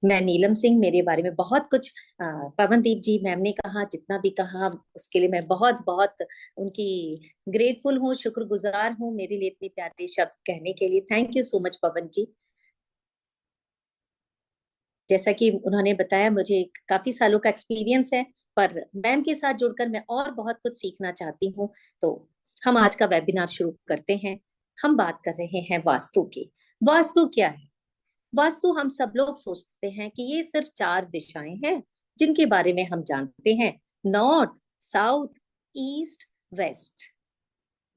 मैं नीलम सिंह, मेरे बारे में बहुत कुछ पवनदीप जी मैम ने कहा, जितना भी कहा उसके लिए मैं बहुत बहुत उनकी ग्रेटफुल हूँ, शुक्रगुजार हूँ। मेरे लिए इतने प्यारे शब्द कहने के लिए थैंक यू सो मच पवन जी। जैसा कि उन्होंने बताया, मुझे काफी सालों का एक्सपीरियंस है, पर मैम के साथ जुड़कर मैं और बहुत कुछ सीखना चाहती हूँ। तो हम आज का वेबिनार शुरू करते हैं। हम बात कर रहे हैं वास्तु की। वास्तु क्या है? वास्तु हम सब लोग सोचते हैं कि ये सिर्फ चार दिशाएं हैं जिनके बारे में हम जानते हैं, नॉर्थ, साउथ, ईस्ट, वेस्ट।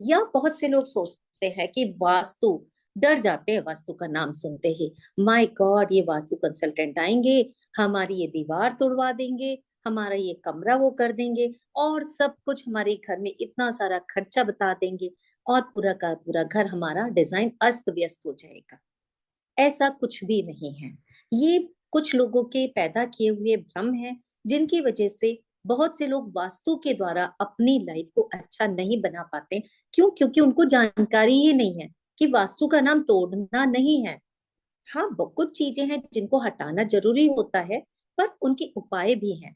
या बहुत से लोग सोचते हैं कि वास्तु, डर जाते हैं वास्तु का नाम सुनते ही। माय गॉड, ये वास्तु कंसल्टेंट आएंगे, हमारी ये दीवार तोड़वा देंगे, हमारा ये कमरा वो कर देंगे, और सब कुछ हमारे घर में इतना सारा खर्चा बता देंगे, और पूरा का पूरा घर हमारा डिजाइन अस्त व्यस्त हो जाएगा। ऐसा कुछ भी नहीं है। ये कुछ लोगों के पैदा किए हुए भ्रम है, जिनकी वजह से बहुत से लोग वास्तु के द्वारा अपनी लाइफ को अच्छा नहीं बना पाते। क्यों? क्योंकि उनको जानकारी ही नहीं है कि वास्तु का नाम तोड़ना नहीं है। हाँ, कुछ चीजें हैं जिनको हटाना जरूरी होता है, पर उनके उपाय भी हैं।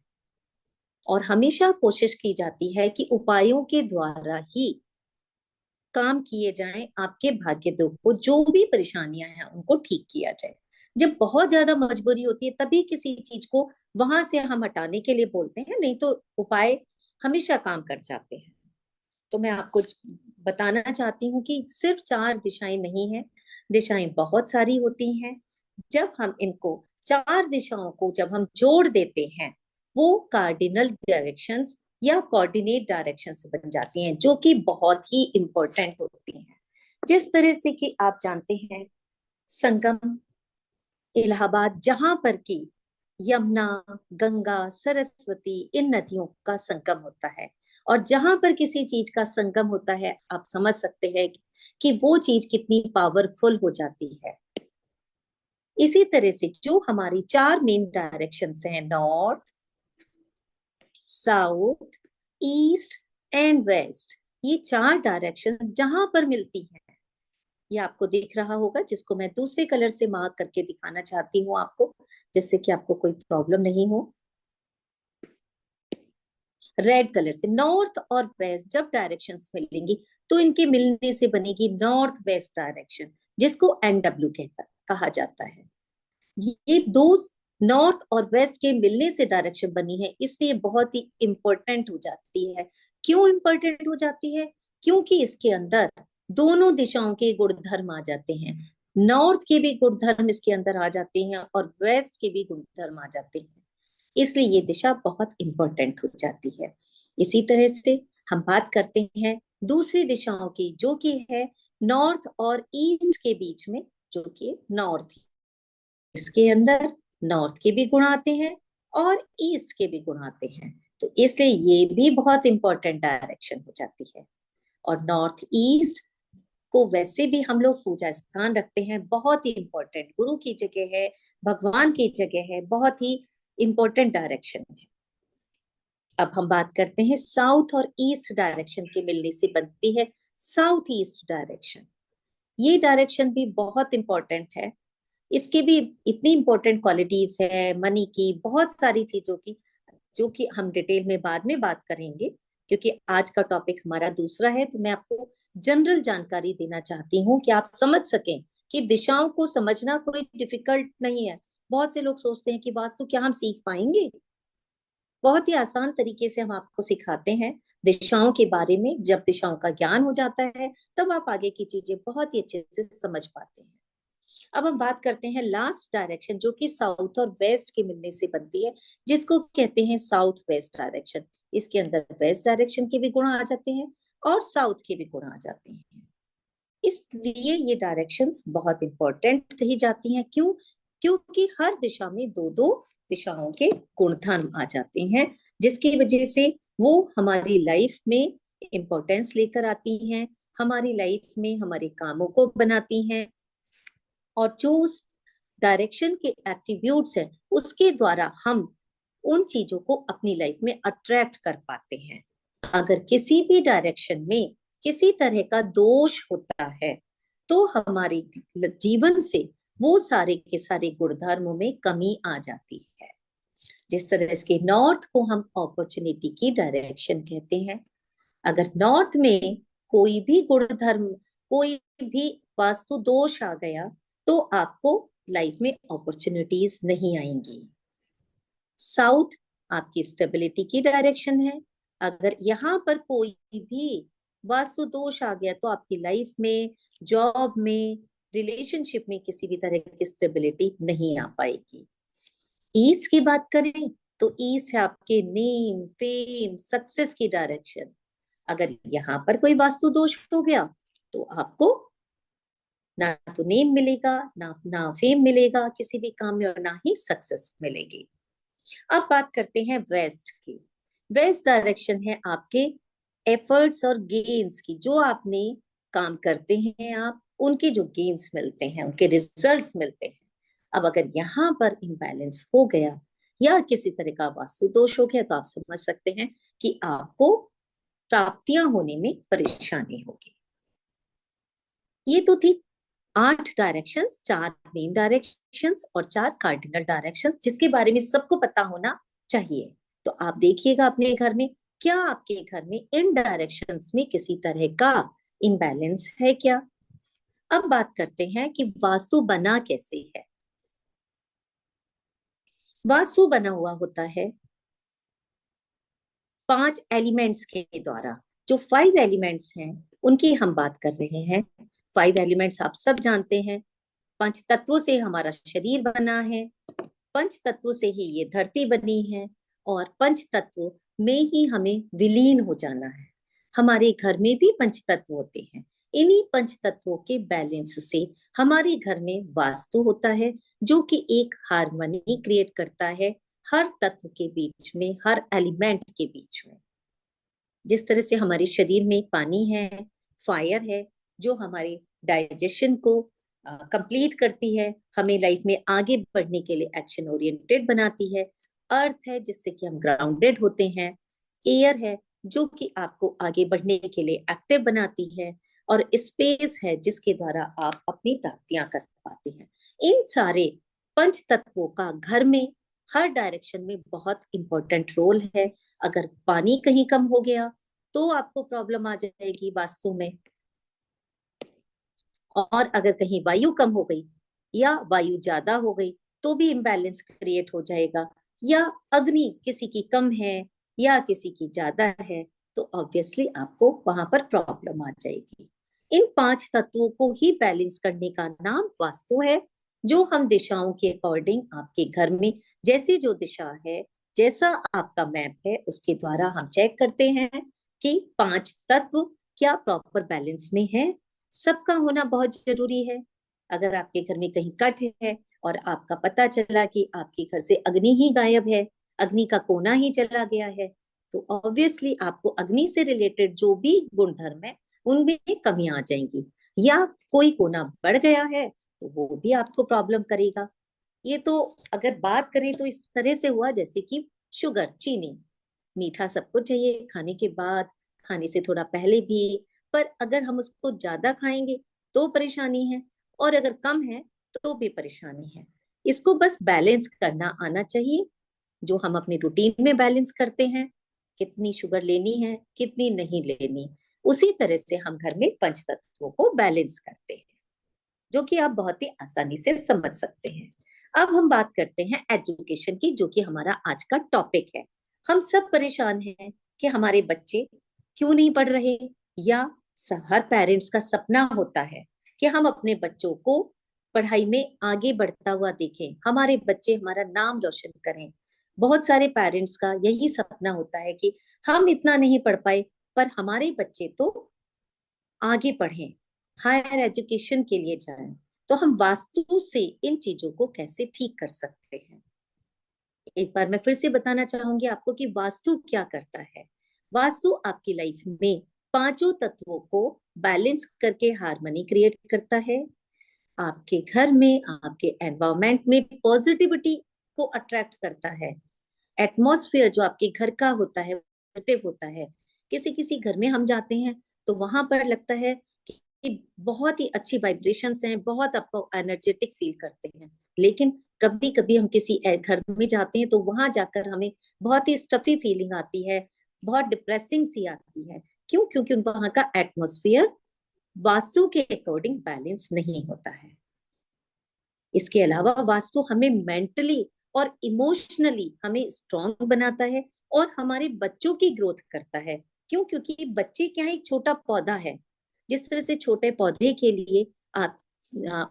और हमेशा कोशिश की जाती है कि उपायों के द्वारा ही काम किए जाएं, आपके भाग्य दुख को, जो भी परेशानियां हैं उनको ठीक किया जाए। जब बहुत ज्यादा मजबूरी होती है तभी किसी चीज को वहां से हम हटाने के लिए बोलते हैं, नहीं तो उपाय हमेशा काम कर जाते हैं। तो मैं आपको बताना चाहती हूँ कि सिर्फ चार दिशाएं नहीं है, दिशाएं बहुत सारी होती हैं। जब हम इनको, चार दिशाओं को जब हम जोड़ देते हैं, वो कार्डिनल डायरेक्शंस या कोऑर्डिनेट डायरेक्शंस बन जाती हैं, जो कि बहुत ही इंपॉर्टेंट होती हैं। जिस तरह से कि आप जानते हैं, संगम, इलाहाबाद, जहां पर की यमुना, गंगा, सरस्वती, इन नदियों का संगम होता है। और जहां पर किसी चीज का संगम होता है, आप समझ सकते हैं कि वो चीज कितनी पावरफुल हो जाती है। इसी तरह से जो हमारी चार मेन डायरेक्शंस हैं, north, south, east and west, ये चार डायरेक्शन जहां पर मिलती हैं, ये आपको दिख रहा होगा, जिसको मैं दूसरे कलर से मार्क करके दिखाना चाहती हूँ आपको, जिससे कि आपको कोई प्रॉब्लम नहीं हो। रेड कलर से नॉर्थ और वेस्ट जब डायरेक्शंस मिलेंगी, तो इनके मिलने से बनेगी नॉर्थ वेस्ट डायरेक्शन, जिसको एनडब्ल्यू कहा जाता है। ये दो नॉर्थ और वेस्ट के मिलने से डायरेक्शन बनी है, इसलिए बहुत ही इंपॉर्टेंट हो जाती है। क्यों इंपॉर्टेंट हो जाती है? क्योंकि इसके अंदर दोनों दिशाओं के गुणधर्म आ जाते हैं। नॉर्थ के भी गुणधर्म इसके अंदर आ जाते हैं और वेस्ट के भी गुणधर्म आ जाते हैं, इसलिए ये दिशा बहुत इंपॉर्टेंट हो जाती है। इसी तरह से हम बात करते हैं दूसरी दिशाओं की, जो कि है नॉर्थ और ईस्ट के बीच में, जो कि नॉर्थ, इसके अंदर नॉर्थ के भी गुण आते हैं और ईस्ट के भी गुण आते हैं। तो इसलिए ये भी बहुत इंपॉर्टेंट डायरेक्शन हो जाती है। और नॉर्थ ईस्ट को वैसे भी हम लोग पूजा स्थान रखते हैं, बहुत ही इंपॉर्टेंट, गुरु की जगह है, भगवान की जगह है, बहुत ही इंपॉर्टेंट डायरेक्शन है। अब हम बात करते हैं साउथ और ईस्ट डायरेक्शन के मिलने से बनती है साउथ ईस्ट डायरेक्शन। ये डायरेक्शन भी बहुत इंपॉर्टेंट है। इसकी भी इतनी इंपॉर्टेंट क्वालिटीज है, मनी की, बहुत सारी चीजों की, जो कि हम डिटेल में बाद में बात करेंगे, क्योंकि आज का टॉपिक हमारा दूसरा है। तो मैं आपको जनरल जानकारी देना चाहती हूँ कि आप समझ सकें कि दिशाओं को समझना कोई डिफिकल्ट नहीं है। बहुत से लोग सोचते हैं कि वास्तु क्या हम सीख पाएंगे? बहुत ही आसान तरीके से हम आपको सिखाते हैं दिशाओं के बारे में। जब दिशाओं का ज्ञान हो जाता है, तब आप आगे की चीजें बहुत ही अच्छे से समझ पाते हैं। अब हम बात करते हैं लास्ट डायरेक्शन, जो कि साउथ और वेस्ट के मिलने से बनती है, जिसको कहते हैं साउथ वेस्ट डायरेक्शन। इसके अंदर वेस्ट डायरेक्शन के भी गुण आ जाते हैं और साउथ के भी गुण आ जाते हैं। इसलिए ये डायरेक्शंस बहुत इंपॉर्टेंट कही जाती हैं। क्यों? क्योंकि हर दिशा में दो दो दिशाओं के गुणधर्म आ जाते हैं, जिसकी वजह से वो हमारी लाइफ में इंपॉर्टेंस लेकर आती हैं, हमारी लाइफ में हमारे कामों को बनाती हैं। और जो उस डायरेक्शन के एट्रीब्यूट्स हैं, उसके द्वारा हम उन चीजों को अपनी लाइफ में अट्रैक्ट कर पाते हैं। अगर किसी भी डायरेक्शन में किसी तरह का दोष होता है, तो हमारे जीवन से वो सारे के सारे गुणधर्मों में कमी आ जाती है। जिस तरह से नॉर्थ को हम अपॉर्चुनिटी की डायरेक्शन कहते हैं, अगर नॉर्थ में कोई भी गुणधर्म, कोई भी वास्तु दोष आ गया तो आपको लाइफ में अपॉर्चुनिटीज नहीं आएंगी। साउथ आपकी स्टेबिलिटी की डायरेक्शन है, अगर यहाँ पर कोई भी वास्तु दोष आ गया तो आपकी लाइफ में, जॉब में, रिलेशनशिप में किसी भी तरह की स्टेबिलिटी नहीं आ पाएगी। ईस्ट की बात करें तो ईस्ट है आपके नेम, फेम, सक्सेस की डायरेक्शन। अगर यहाँ पर कोई वास्तु दोष हो गया तो आपको ना तो नेम मिलेगा, ना फेम मिलेगा किसी भी काम में, और ना ही सक्सेस मिलेगी। अब बात करते हैं वेस्ट की। वेस्ट डायरेक्शन है आपके एफर्ट्स और गेन्स की, जो आपने काम करते हैं आप, उनके जो गेन्स मिलते हैं, उनके रिजल्ट्स मिलते हैं। अब अगर यहाँ पर इम्बैलेंस हो गया या किसी तरह का वास्तु दोष हो गया तो आप समझ सकते हैं कि आपको प्राप्तियां होने में परेशानी होगी। ये तो थी 8 डायरेक्शंस, 4 मेन डायरेक्शंस और 4 कार्डिनल डायरेक्शंस, जिसके बारे में सबको पता होना चाहिए। तो आप देखिएगा अपने घर में, क्या आपके घर में इन डायरेक्शंस में किसी तरह का इम्बैलेंस है क्या? अब बात करते हैं कि वास्तु बना कैसे है। वास्तु बना हुआ होता है 5 एलिमेंट्स के द्वारा। जो 5 एलिमेंट्स हैं उनकी हम बात कर रहे हैं। 5 एलिमेंट्स आप सब जानते हैं। पंच तत्वों से हमारा शरीर बना है, पंच तत्वों से ही ये धरती बनी है, और पंच तत्व में ही हमें विलीन हो जाना है। हमारे घर में भी पंच तत्व होते हैं। इन्हीं पंच तत्वों के बैलेंस से हमारे घर में वास्तु होता है, जो कि एक हार्मनी क्रिएट करता है हर तत्व के बीच में, हर एलिमेंट के बीच में। जिस तरह से हमारे शरीर में पानी है, फायर है जो हमारे डाइजेशन को कंप्लीट करती है, हमें लाइफ में आगे बढ़ने के लिए एक्शन ओरिएंटेड बनाती है। अर्थ है जिससे कि हम ग्राउंडेड होते हैं। एयर है जो कि आपको आगे बढ़ने के लिए एक्टिव बनाती है। और स्पेस है जिसके द्वारा आप अपनी प्राप्तियां कर पाते हैं। इन सारे पंच तत्वों का घर में हर डायरेक्शन में बहुत इंपॉर्टेंट रोल है। अगर पानी कहीं कम हो गया तो आपको प्रॉब्लम आ जाएगी वास्तु में, और अगर कहीं वायु कम हो गई या वायु ज्यादा हो गई तो भी इम्बैलेंस क्रिएट हो जाएगा। या अग्नि किसी की कम है या किसी की ज्यादा है तो ऑब्वियसली आपको वहां पर प्रॉब्लम आ जाएगी। इन 5 तत्वों को ही बैलेंस करने का नाम वास्तु है, जो हम दिशाओं के अकॉर्डिंग आपके घर में जैसी जो दिशा है, जैसा आपका मैप है, उसके द्वारा हम चेक करते हैं कि 5 तत्व क्या प्रॉपर बैलेंस में है। सबका होना बहुत जरूरी है। अगर आपके घर में कहीं कट है और आपका पता चला कि आपके घर से अग्नि ही गायब है, अग्नि का कोना ही चला गया है, तो ऑब्वियसली आपको अग्नि से रिलेटेड जो भी गुणधर्म है उनमें कमियां आ जाएंगी। या कोई कोना बढ़ गया है तो वो भी आपको प्रॉब्लम करेगा। ये तो अगर बात करें तो इस तरह से हुआ जैसे कि शुगर, चीनी, मीठा सबको चाहिए खाने के बाद, खाने से थोड़ा पहले भी, पर अगर हम उसको ज्यादा खाएंगे तो परेशानी है, और अगर कम है तो भी परेशानी है। इसको बस बैलेंस करना आना चाहिए, जो हम अपनी रूटीन में बैलेंस करते हैं, कितनी शुगर लेनी है, कितनी नहीं लेनी। उसी तरह से हम घर में पंच तत्वों को बैलेंस करते हैं, जो कि आप बहुत ही आसानी से समझ सकते हैं। अब हम बात करते हैं एजुकेशन की, जो कि हमारा आज का टॉपिक है। हम सब परेशान हैं कि हमारे बच्चे क्यों नहीं पढ़ रहे, या हर पेरेंट्स का सपना होता है कि हम अपने बच्चों को पढ़ाई में आगे बढ़ता हुआ देखें, हमारे बच्चे हमारा नाम रोशन करें। बहुत सारे पेरेंट्स का यही सपना होता है कि हम इतना नहीं पढ़ पाए पर हमारे बच्चे तो आगे पढ़ें, हायर एजुकेशन के लिए जाएं। तो हम वास्तु से इन चीजों को कैसे ठीक कर सकते हैं? एक बार मैं फिर से बताना चाहूंगी आपको कि वास्तु क्या करता है। वास्तु आपकी लाइफ में पांचों तत्वों को बैलेंस करके हार्मनी क्रिएट करता है। आपके घर में, आपके एनवायरमेंट में पॉजिटिविटी को अट्रैक्ट करता है। एटमॉस्फेयर जो आपके घर का होता है पॉजिटिव होता है। किसी किसी घर में हम जाते हैं तो वहां पर लगता है बहुत ही अच्छी वाइब्रेशंस हैं, बहुत आपको एनर्जेटिक फील करते हैं। लेकिन कभी कभी हम किसी घर में जाते हैं तो वहां जाकर हमें बहुत ही स्टफी फीलिंग आती है, बहुत डिप्रेसिंग सी आती है। क्यों? क्योंकि वहां का एटमोस्फियर वास्तु के अकॉर्डिंग बैलेंस नहीं होता है। इसके अलावा वास्तु हमें मेंटली और इमोशनली हमें स्ट्रांग बनाता है और हमारे बच्चों की ग्रोथ करता है। क्यों? क्योंकि बच्चे क्या है, एक छोटा पौधा है। जिस तरह से छोटे पौधे के लिए आप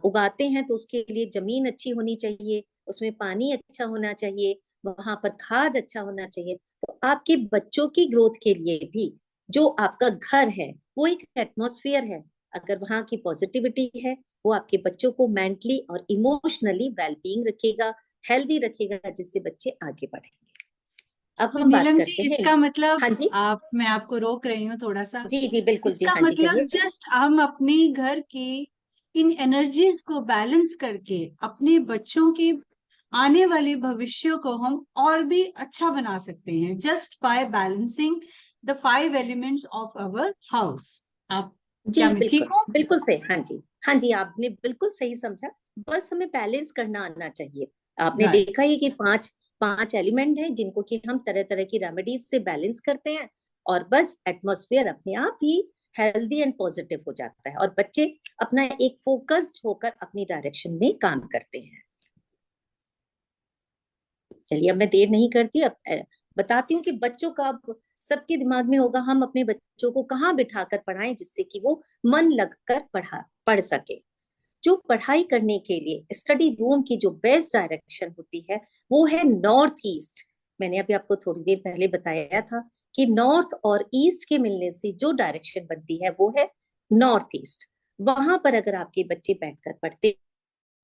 उगाते हैं तो उसके लिए जमीन अच्छी होनी चाहिए, उसमें पानी अच्छा होना चाहिए, वहां पर खाद अच्छा होना चाहिए। तो आपके बच्चों की ग्रोथ के लिए भी जो आपका घर है वो एक एटमॉस्फेयर है। अगर वहां की पॉजिटिविटी है, वो आपके बच्चों को मेंटली और इमोशनली वेलबींग रखेगा, हेल्दी रखेगा, जिससे बच्चे आगे बढ़ेंगे। अब तो हम बात नीलम जी, करते हैं। इसका मतलब, हाँ जी। मैं आपको रोक रही हूँ थोड़ा सा। जी जी बिल्कुल जी, इसका हाँ जी मतलब कहिए। जस्ट हम अपने घर की इन एनर्जीज को बैलेंस करके अपने बच्चों की आने वाले भविष्य को हम और भी अच्छा बना सकते हैं, just by balancing the 5 elements of our house. आप, जी क्या मैं बिल्कुल ठीक हूँ? बिल्कुल सही, हाँ जी। हाँ जी, आपने बिल्कुल सही समझा। बस हमें बैलेंस करना आना चाहिए। आपने बस। देखा ही कि पांच पांच एलिमेंट हैं जिनको कि हम तरह तरह की रेमेडीज से बैलेंस करते हैं, और बस एटमॉस्फेयर अपने आप ही हेल्दी एंड पॉजिटिव हो जाता है और बच्चे अपना एक फोकस्ड होकर अपनी डायरेक्शन में काम करते हैं। चलिए अब मैं देर नहीं करती, अब बताती हूँ कि बच्चों का अब सबके दिमाग में होगा हम अपने बच्चों को कहाँ बिठाकर पढ़ाएं जिससे कि वो मन लगकर पढ़ सके। जो पढ़ाई करने के लिए स्टडी रूम की जो बेस्ट डायरेक्शन होती है वो है नॉर्थ ईस्ट। मैंने अभी आपको थोड़ी देर पहले बताया था कि नॉर्थ और ईस्ट के मिलने से जो डायरेक्शन बनती है वो है नॉर्थ ईस्ट। वहां पर अगर आपके बच्चे बैठकर पढ़ते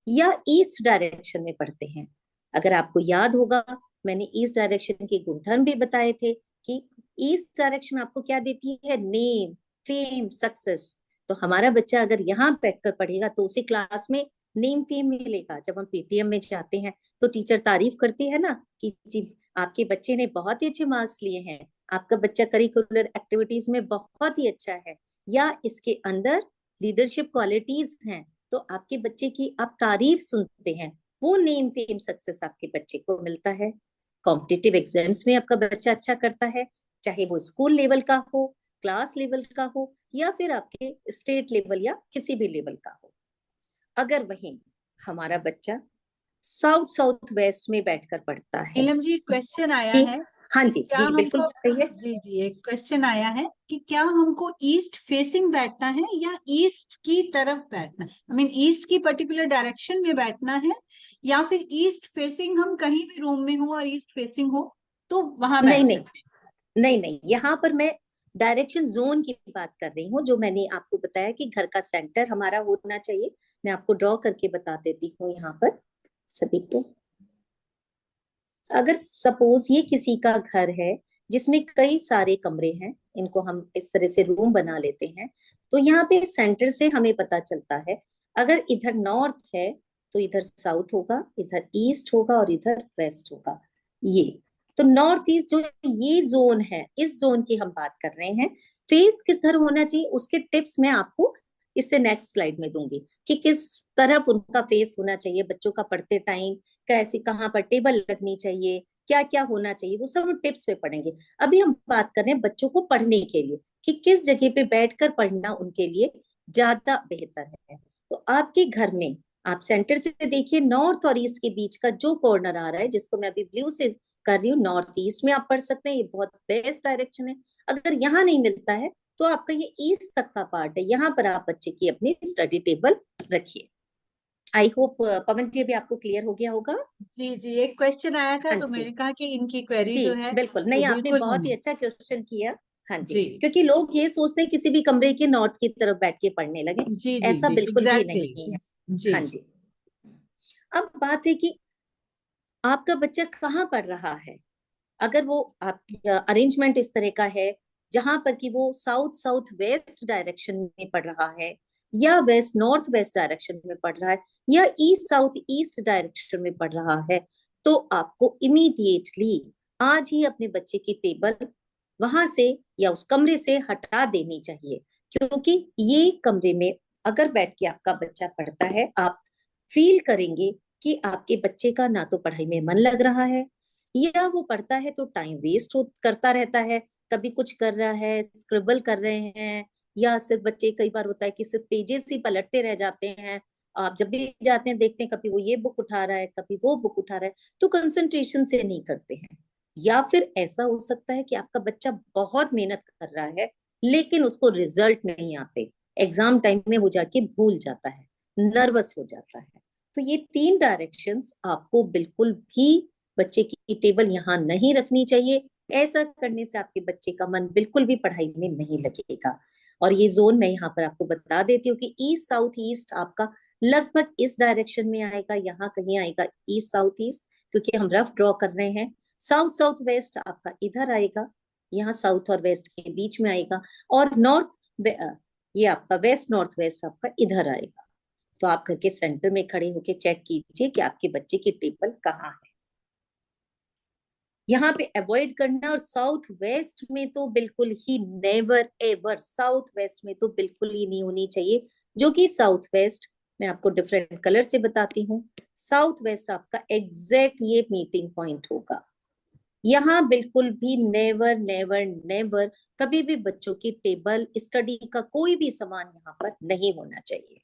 या ईस्ट डायरेक्शन में पढ़ते हैं, अगर आपको याद होगा मैंने ईस्ट डायरेक्शन के गुणधर्म भी बताए थे कि ईस्ट डायरेक्शन आपको क्या देती है, नेम, फेम, सक्सेस। तो हमारा बच्चा अगर यहाँ बैठकर पढ़ेगा तो उसे क्लास में नेम फेम मिलेगा। जब हम पीटीएम में जाते हैं तो टीचर तारीफ करती है ना कि जी आपके बच्चे ने बहुत ही अच्छे मार्क्स लिए हैं, आपका बच्चा करिकुलर एक्टिविटीज में बहुत ही अच्छा है, या इसके अंदर लीडरशिप क्वालिटीज हैं, तो आपके बच्चे की आप तारीफ सुनते हैं, वो नेम फेम सक्सेस आपके बच्चे को मिलता है। कॉम्पिटिटिव एग्जाम्स में आपका बच्चा अच्छा करता है, चाहे वो स्कूल लेवल का हो, क्लास लेवल का हो, या फिर आपके स्टेट लेवल या किसी भी लेवल का हो। अगर वहीं हमारा बच्चा साउथ साउथ वेस्ट में बैठकर पढ़ता है नीलम जी, क्वेश्चन आया कि, है हाँ कि जी क्या जी बिल्कुल हमको, कहिए। जी जी, एक क्वेश्चन आया है कि क्या हमको ईस्ट फेसिंग बैठना है या ईस्ट की तरफ बैठना है, आई मीन ईस्ट की पर्टिकुलर डायरेक्शन में बैठना है, या फिर ईस्ट फेसिंग हम कहीं भी रूम में हो और ईस्ट फेसिंग हो तो वहां नहीं बैठ नहीं, सकते नहीं नहीं, यहाँ पर मैं डायरेक्शन जोन की बात कर रही हूँ। जो मैंने आपको बताया कि घर का सेंटर हमारा होना चाहिए, मैं आपको ड्रॉ करके बता देती हूँ यहाँ पर सभी को। अगर सपोज ये किसी का घर है जिसमें कई सारे कमरे हैं, इनको हम इस तरह से रूम बना लेते हैं, तो यहाँ पे सेंटर से हमें पता चलता है अगर इधर नॉर्थ है तो इधर साउथ होगा, इधर ईस्ट होगा और इधर वेस्ट होगा। ये तो नॉर्थ ईस्ट जो ये जोन है, इस जोन की हम बात कर रहे हैं। फेस किस तरह होना चाहिए उसके टिप्स मैं आपको इससे नेक्स्ट स्लाइड में दूंगी कि किस तरफ उनका फेस होना चाहिए बच्चों का पढ़ते टाइम, कैसे कहाँ पर टेबल लगनी चाहिए, क्या क्या होना चाहिए, वो सब टिप्स पे पढ़ेंगे। अभी हम बात कर रहे हैं बच्चों को पढ़ने के लिए कि किस जगह पे बैठकर पढ़ना उनके लिए ज्यादा बेहतर है। तो आपके घर में आप सेंटर से देखिए, नॉर्थ और ईस्ट के बीच का जो कॉर्नर आ रहा है जिसको मैं अभी ब्लू से कर रही हूँ, नॉर्थ ईस्ट में आप पढ़ सकते हैं, ये बहुत बेस्ट डायरेक्शन है। अगर यहाँ नहीं मिलता है तो आपका ये ईस्ट तक का पार्ट है, यहाँ पर आप बच्चे की अपनी स्टडी टेबल रखिए। आई होप पवन जी अभी आपको क्लियर हो गया होगा। जी जी, एक क्वेश्चन आया था हाँ तो जी मैंने कहा कि इनकी क्वेरी जी जो है बिल्कुल, वो नहीं आपने बिल्कुल बहुत ही होनी अच्छा क्वेश्चन किया। हाँ जी, जी क्योंकि लोग ये सोचते हैं किसी भी कमरे के नॉर्थ की तरफ बैठ के पढ़ने लगे, जी जी ऐसा जी, बिल्कुल भी नहीं एग्जैक्टली। है। जी हाँ जी। जी। अब बात है कि आपका बच्चा कहाँ पढ़ रहा है। अगर वो आप अरेंजमेंट इस तरह का है जहां पर कि वो साउथ साउथ वेस्ट डायरेक्शन में पढ़ रहा है, या वेस्ट नॉर्थ वेस्ट डायरेक्शन में पढ़ रहा है, या ईस्ट साउथ ईस्ट डायरेक्शन में पढ़ रहा है, तो आपको इमीडिएटली आज ही अपने बच्चे की टेबल वहां से या उस कमरे से हटा देनी चाहिए। क्योंकि ये कमरे में अगर बैठ के आपका बच्चा पढ़ता है, आप फील करेंगे कि आपके बच्चे का ना तो पढ़ाई में मन लग रहा है, या वो पढ़ता है तो टाइम वेस्ट करता रहता है, कभी कुछ कर रहा है, स्क्रिबल कर रहे हैं, या सिर्फ बच्चे, कई बार होता है कि सिर्फ पेजेस ही पलटते रह जाते हैं। आप जब भी जाते हैं देखते हैं कभी वो ये बुक उठा रहा है, कभी वो बुक उठा रहा है, तो कंसंट्रेशन से नहीं करते हैं। या फिर ऐसा हो सकता है कि आपका बच्चा बहुत मेहनत कर रहा है लेकिन उसको रिजल्ट नहीं आते, एग्जाम टाइम में वो जाके भूल जाता है, नर्वस हो जाता है। तो ये तीन डायरेक्शंस आपको बिल्कुल भी बच्चे की टेबल यहाँ नहीं रखनी चाहिए। ऐसा करने से आपके बच्चे का मन बिल्कुल भी पढ़ाई में नहीं लगेगा। और ये जोन मैं यहाँ पर आपको बता देती हूँ कि ईस्ट साउथ ईस्ट आपका लगभग इस डायरेक्शन में आएगा, यहाँ कहीं आएगा ईस्ट साउथ ईस्ट, क्योंकि हम रफ ड्रॉ कर रहे हैं। साउथ साउथ वेस्ट आपका इधर आएगा, यहाँ साउथ और वेस्ट के बीच में आएगा। और नॉर्थ, ये आपका वेस्ट नॉर्थ वेस्ट आपका इधर आएगा। तो आप घर के सेंटर में खड़े होके चेक कीजिए कि आपके बच्चे की टेबल कहाँ है। यहाँ पे अवॉइड करना, और साउथ वेस्ट में तो बिल्कुल he never ever, south west में तो बिल्कुल ही नहीं होनी चाहिए। जो कि साउथ वेस्ट मैं आपको डिफरेंट कलर से बताती हूँ। साउथ वेस्ट आपका एग्जैक्ट ये मीटिंग पॉइंट होगा। यहाँ बिल्कुल भी नेवर नेवर नेवर कभी भी बच्चों की टेबल, स्टडी का कोई भी सामान यहाँ पर नहीं होना चाहिए।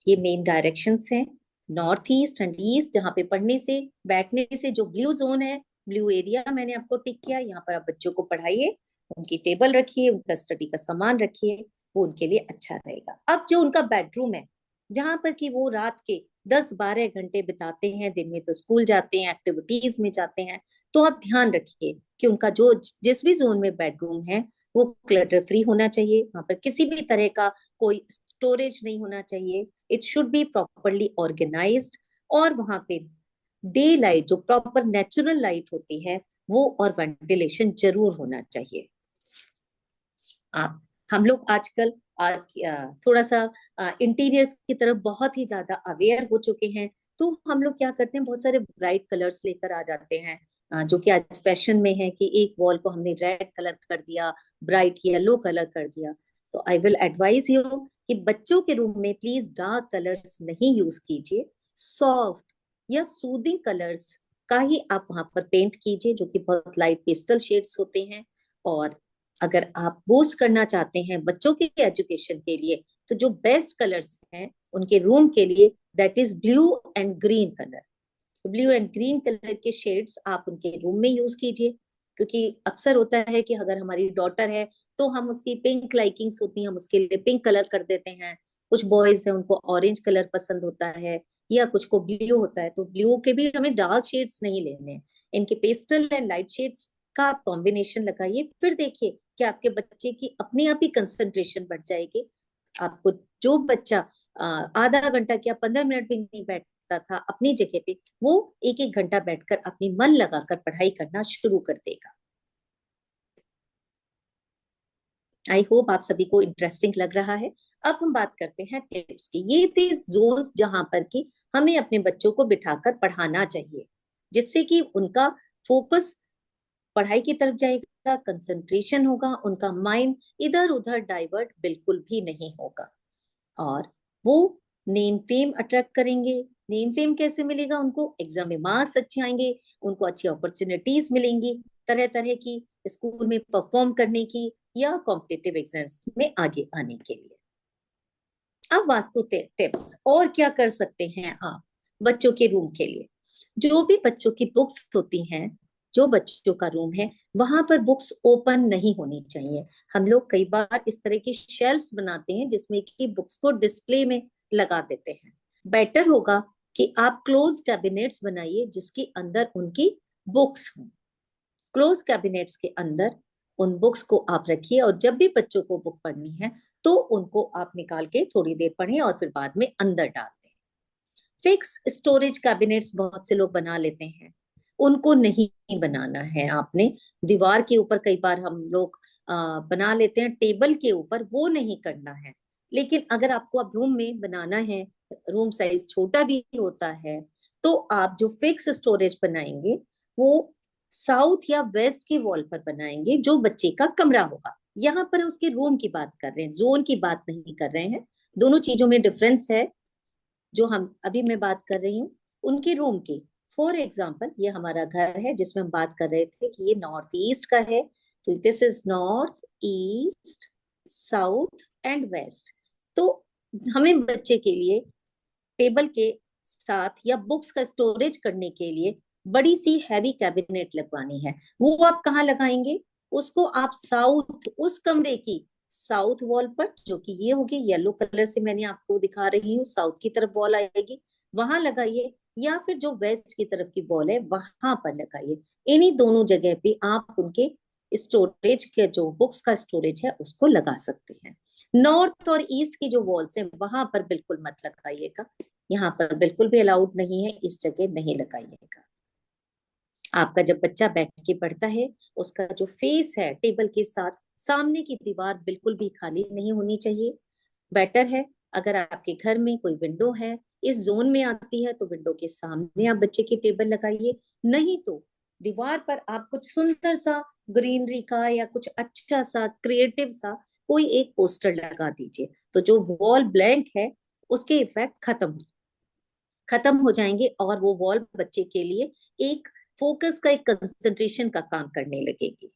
ये मेन डायरेक्शंस हैं, नॉर्थ ईस्ट एंड ईस्ट, जहाँ पे पढ़ने से बैठने से जो ब्लू जोन है, ब्लू एरिया मैंने आपको टिक किया, यहाँ पर आप बच्चों को पढ़ाइए, उनकी टेबल रखिए, उनका स्टडी का सामान रखिए, वो उनके लिए अच्छा रहेगा। अब जो उनका बेडरूम है, जहां पर कि वो रात के 10-12 घंटे बिताते हैं, दिन में तो स्कूल जाते हैं, एक्टिविटीज में जाते हैं, तो आप ध्यान रखिए कि उनका जो जिस भी जोन में बेडरूम है वो क्लटर फ्री होना चाहिए। वहां पर किसी भी तरह का कोई स्टोरेज नहीं होना चाहिए। It should be properly organised. और वहां पे डे लाइट, जो प्रॉपर नेचुरल लाइट होती है वो, और वेंटिलेशन जरूर होना चाहिए। आप, हम लोग आजकल थोड़ा सा इंटीरियर्स की तरफ बहुत ही ज्यादा अवेयर हो चुके हैं। तो हम लोग क्या करते हैं, बहुत सारे ब्राइट कलर्स लेकर आ जाते हैं, जो कि आज फैशन में है कि एक वॉल को हमने रेड कलर कर दिया, ब्राइट येलो कलर कर दिया। तो आई विल एडवाइज यू कि बच्चों के रूम में प्लीज डार्क कलर्स नहीं यूज कीजिए, सॉफ्ट या सूदिंग कलर्स का ही आप वहां पर पेंट कीजिए, जो कि बहुत लाइट पेस्टल शेड्स होते हैं। और अगर आप बूस्ट करना चाहते हैं बच्चों के एजुकेशन के लिए, तो जो बेस्ट कलर्स हैं उनके रूम के लिए, that is blue and green colour. तो ब्लू एंड ग्रीन कलर के शेड्स आप उनके रूम में यूज कीजिए। क्योंकि अक्सर होता है कि अगर हमारी डॉटर है तो हम उसकी पिंक लाइकिंग्स होती हैं, हम उसके लिए पिंक कलर कर देते हैं। कुछ बॉयज हैं उनको ऑरेंज कलर पसंद होता है, या कुछ को ब्लू होता है, तो ब्लू के भी हमें डार्क शेड्स नहीं लेने हैं। इनके पेस्टल एंड लाइट शेड्स का आप कॉम्बिनेशन लगाइए, फिर देखिए कि आपके बच्चे की अपने आप ही कंसंट्रेशन बढ़ जाएगी। आपको जो बच्चा आधा घंटा या 15 मिनट भी नहीं बैठता था अपनी जगह पे, वो एक एक घंटा बैठकर अपनी मन लगाकर पढ़ाई करना शुरू कर देगा। आई होप आप सभी को इंटरेस्टिंग लग रहा है। अब हम बात करते हैं टिप्स की। ये थे जोन्स जहां पर कि हमें अपने बच्चों को बिठाकर पढ़ाना चाहिए, जिससे कि उनका फोकस पढ़ाई की तरफ जाएगा, कंसंट्रेशन होगा, उनका माइंड इधर उधर डाइवर्ट बिल्कुल भी नहीं होगा। और वो नेम फेम अट्रैक्ट करेंगे। नेम फेम कैसे मिलेगा उनको, एग्जाम में मार्क्स अच्छे आएंगे, उनको अच्छी अपॉर्चुनिटीज मिलेंगी तरह तरह की, स्कूल में परफॉर्म करने की या कॉम्पिटिटिव एग्जाम्स में आगे आने के लिए। अब वास्तु टिप्स और क्या कर सकते हैं आप बच्चों के रूम के लिए। जो भी बच्चों की बुक्स होती हैं, जो बच्चों का रूम है, वहां पर बुक्स ओपन नहीं होनी चाहिए। हम लोग कई बार इस तरह की शेल्फ्स बनाते हैं जिसमें कि बुक्स को डिस्प्ले में लगा देते हैं। बेटर होगा कि आप क्लोज कैबिनेट्स बनाइए जिसके अंदर उनकी बुक्स हों। क्लोज कैबिनेट्स के अंदर उन बुक्स को आप रखिए, और जब भी बच्चों को बुक पढ़नी है तो उनको आप निकाल के थोड़ी देर पढ़ें और फिर बाद में अंदर डाल दें। फिक्स स्टोरेज कैबिनेट्स बहुत से लोग बना लेते हैं, उनको नहीं बनाना है आपने। दीवार के ऊपर कई बार हम लोग बना लेते हैं, टेबल के ऊपर, वो नहीं करना है। लेकिन अगर आपको अब रूम में बनाना है, रूम साइज छोटा भी होता है, तो आप जो फिक्स स्टोरेज बनाएंगे वो साउथ या वेस्ट की वॉल पर बनाएंगे, जो बच्चे का कमरा होगा। यहाँ पर उसके रूम की बात कर रहे हैं, जोन की बात नहीं कर रहे हैं। दोनों चीजों में डिफरेंस है। जो हम अभी मैं बात कर रही हूँ उनके रूम की। फॉर एग्जाम्पल ये हमारा घर है जिसमें हम बात कर रहे थे कि ये नॉर्थ ईस्ट का है, तो this is north, east, south and west. तो हमें बच्चे के लिए टेबल के साथ या बुक्स का स्टोरेज करने के लिए बड़ी सी हैवी कैबिनेट लगवानी है। वो आप कहाँ लगाएंगे? उसको आप साउथ, उस कमरे की साउथ वॉल पर, जो कि ये होगी येलो कलर से मैंने आपको दिखा रही हूँ, साउथ की तरफ वॉल आएगी, वहां लगाइए। या फिर जो वेस्ट की तरफ की वॉल है वहां पर लगाइए। इन्हीं दोनों जगह पे आप उनके स्टोरेज के, जो बुक्स का स्टोरेज है, उसको लगा सकते हैं। नॉर्थ और ईस्ट की जो वॉल्स है वहां पर बिल्कुल मत लगाइएगा। यहाँ पर बिल्कुल भी अलाउड नहीं है, इस जगह नहीं लगाइएगा। आपका जब बच्चा बैठ के पढ़ता है, उसका जो फेस है टेबल के साथ, सामने की दीवार बिल्कुल भी खाली नहीं होनी चाहिए। बेटर है अगर आपके घर में कोई विंडो है, इस जोन में आती है, तो विंडो के सामने आप बच्चे की टेबल लगाइए। नहीं तो दीवार पर आप कुछ सुंदर सा ग्रीनरी का या कुछ अच्छा सा क्रिएटिव सा कोई एक पोस्टर लगा दीजिए, तो जो वॉल ब्लैंक है उसके इफेक्ट खत्म हो जाएंगे और वो वॉल बच्चे के लिए एक फोकस का, एक कंसंट्रेशन का काम करने लगेगी।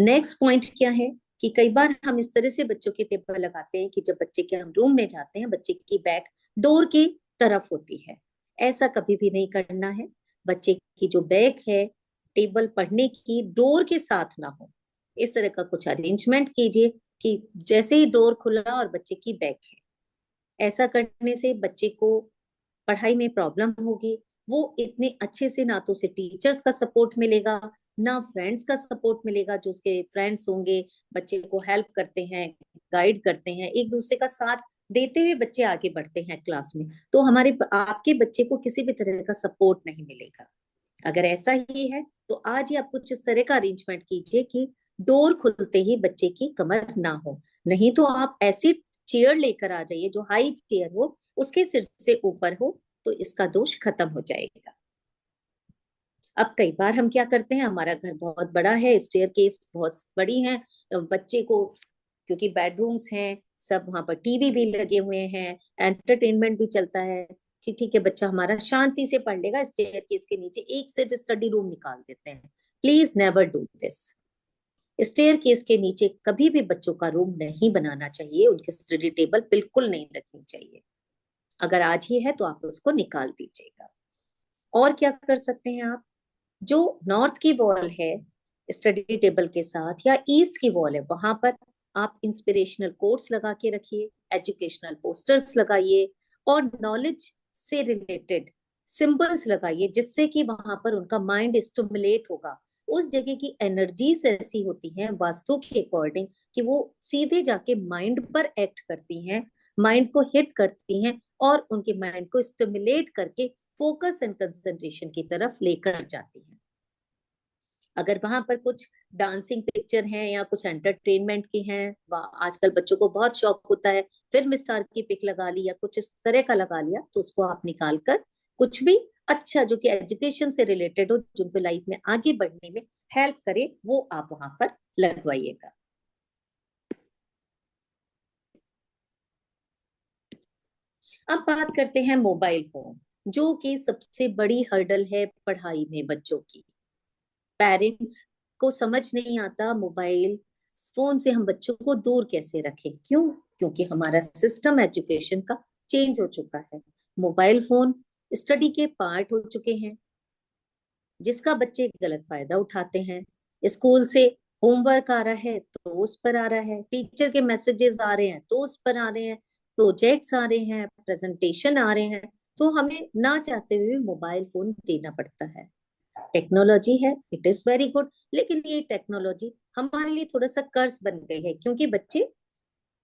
नेक्स्ट पॉइंट क्या है कि कई बार हम इस तरह से बच्चों के टेबल लगाते हैं कि जब बच्चे के हम रूम में जाते हैं, बच्चे की बैक डोर की तरफ होती है। ऐसा कभी भी नहीं करना है। बच्चे की जो बैक है टेबल पढ़ने की, डोर के साथ ना हो। इस तरह का कुछ अरेंजमेंट कीजिए कि जैसे ही डोर खुला और बच्चे की बैक है। ऐसा करने से बच्चे को पढ़ाई में प्रॉब्लम होगी। वो इतने अच्छे से ना तो उसे टीचर्स का सपोर्ट मिलेगा, ना फ्रेंड्स का सपोर्ट मिलेगा। जो उसके फ्रेंड्स होंगे बच्चे को हेल्प करते हैं, गाइड करते हैं, एक दूसरे का साथ देते हुए बच्चे आगे बढ़ते हैं क्लास में, तो हमारे आपके बच्चे को किसी भी तरह का सपोर्ट नहीं मिलेगा। अगर ऐसा ही है तो आज ही आप कुछ इस तरह का अरेंजमेंट कीजिए कि डोर खुलते ही बच्चे की कमर ना हो। नहीं तो आप ऐसी चेयर लेकर आ जाइए जो हाई चेयर हो, उसके सिर से ऊपर हो, तो इसका दोष खत्म हो जाएगा। अब कई बार हम क्या करते हैं, हमारा घर बहुत बड़ा है, स्टेयर केस बहुत बड़ी है, बच्चे को, क्योंकि बेडरूम्स हैं सब, वहां पर टीवी भी लगे हुए हैं, एंटरटेनमेंट भी चलता है कि ठीक है बच्चा हमारा शांति से पढ़ लेगा, स्टेयर केस के नीचे एक सिर्फ स्टडी रूम निकाल देते हैं। Please never do this. Staircase के नीचे कभी भी बच्चों का रूम नहीं बनाना चाहिए, उनके स्टडी टेबल बिल्कुल नहीं रखनी चाहिए। अगर आज ही है तो आप उसको निकाल दीजिएगा। और क्या कर सकते हैं आप, जो नॉर्थ की वॉल है स्टडी टेबल के साथ या ईस्ट की वॉल है, वहां पर आप इंस्पिरेशनल कोट्स लगा के रखिए, एजुकेशनल पोस्टर्स लगाइए और नॉलेज से रिलेटेड सिंबल्स लगाइए, जिससे कि वहां पर उनका माइंड स्टिमुलेट होगा। उस जगह की एनर्जीज ऐसी होती हैं वास्तु के अकॉर्डिंग कि वो सीधे जाके माइंड पर एक्ट करती हैं, माइंड को हिट करती हैं और उनके माइंड को स्टिमुलेट करके फोकस एंड कंसंट्रेशन की तरफ लेकर जाती हैं। अगर वहां पर कुछ डांसिंग पिक्चर हैं या कुछ एंटरटेनमेंट की हैं, आजकल बच्चों को बहुत शौक होता है, फिल्म स्टार की पिक लगा ली या कुछ इस तरह का लगा लिया, तो उसको आप निकाल कर कुछ भी अच्छा जो कि एजुकेशन से रिलेटेड हो, जिनको लाइफ में आगे बढ़ने में हेल्प करे, वो आप वहां पर लगवाइएगा। अब बात करते हैं मोबाइल फोन, जो कि सबसे बड़ी हर्डल है पढ़ाई में बच्चों की। पेरेंट्स को समझ नहीं आता मोबाइल फोन से हम बच्चों को दूर कैसे रखें। क्यों? क्योंकि हमारा सिस्टम एजुकेशन का चेंज हो चुका है। मोबाइल फोन स्टडी के पार्ट हो चुके हैं, जिसका बच्चे गलत फायदा उठाते हैं। स्कूल से होमवर्क आ रहा है तो उस पर आ रहा है, टेचर के मैसेजेस आ रहे हैं तो उस पर आ रहे हैं, प्रोजेक्ट्स आ रहे हैं, प्रेजेंटेशन आ रहे हैं, तो हमें ना चाहते हुए मोबाइल फोन देना पड़ता है। टेक्नोलॉजी है, इट इज वेरी गुड, लेकिन ये टेक्नोलॉजी हमारे लिए थोड़ा सा कर्ज बन गई है, क्योंकि बच्चे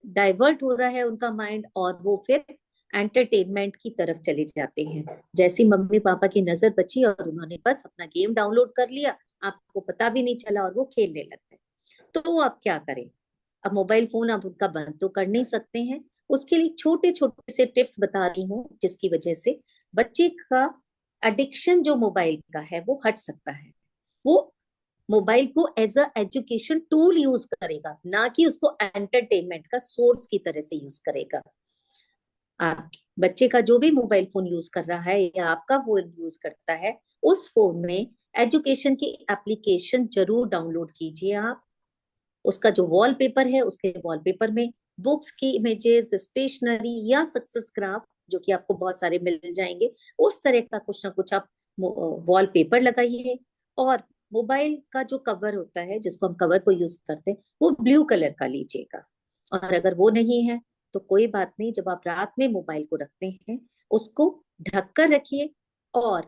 डाइवर्ट हो रहा है उनका माइंड और वो फिर एंटरटेनमेंट की तरफ चले जाते हैं। जैसी मम्मी पापा की नजर बची और उन्होंने बस अपना गेम डाउनलोड कर लिया, आपको पता भी नहीं चला और वो खेलने लग गए। तो आप क्या करें? अब मोबाइल फोन आप उनका बंद तो कर नहीं सकते हैं, उसके लिए छोटे छोटे से टिप्स बता रही हूँ, जिसकी वजह से बच्चे का एडिक्शन जो मोबाइल का है वो हट सकता है। वो मोबाइल को as a education tool use करेगा, ना कि उसको एंटरटेनमेंट का सोर्स की तरह से यूज करेगा। आप बच्चे का जो भी मोबाइल फोन यूज कर रहा है या आपका फोन यूज करता है, उस फोन में एजुकेशन की एप्लीकेशन जरूर डाउनलोड कीजिए आप। उसका जो वॉलपेपर है, उसके वॉलपेपर में बुक्स की इमेजेस, स्टेशनरी या सक्सेस ग्राफ, जो कि आपको बहुत सारे मिल जाएंगे, उस तरह का कुछ ना कुछ आप वॉलपेपर लगाइए। और मोबाइल का जो कवर होता है, जिसको हम कवर को यूज करते हैं, वो ब्लू कलर का लीजिएगा। और अगर वो नहीं है तो कोई बात नहीं, जब आप रात में मोबाइल को रखते हैं, उसको ढक कर रखिए। और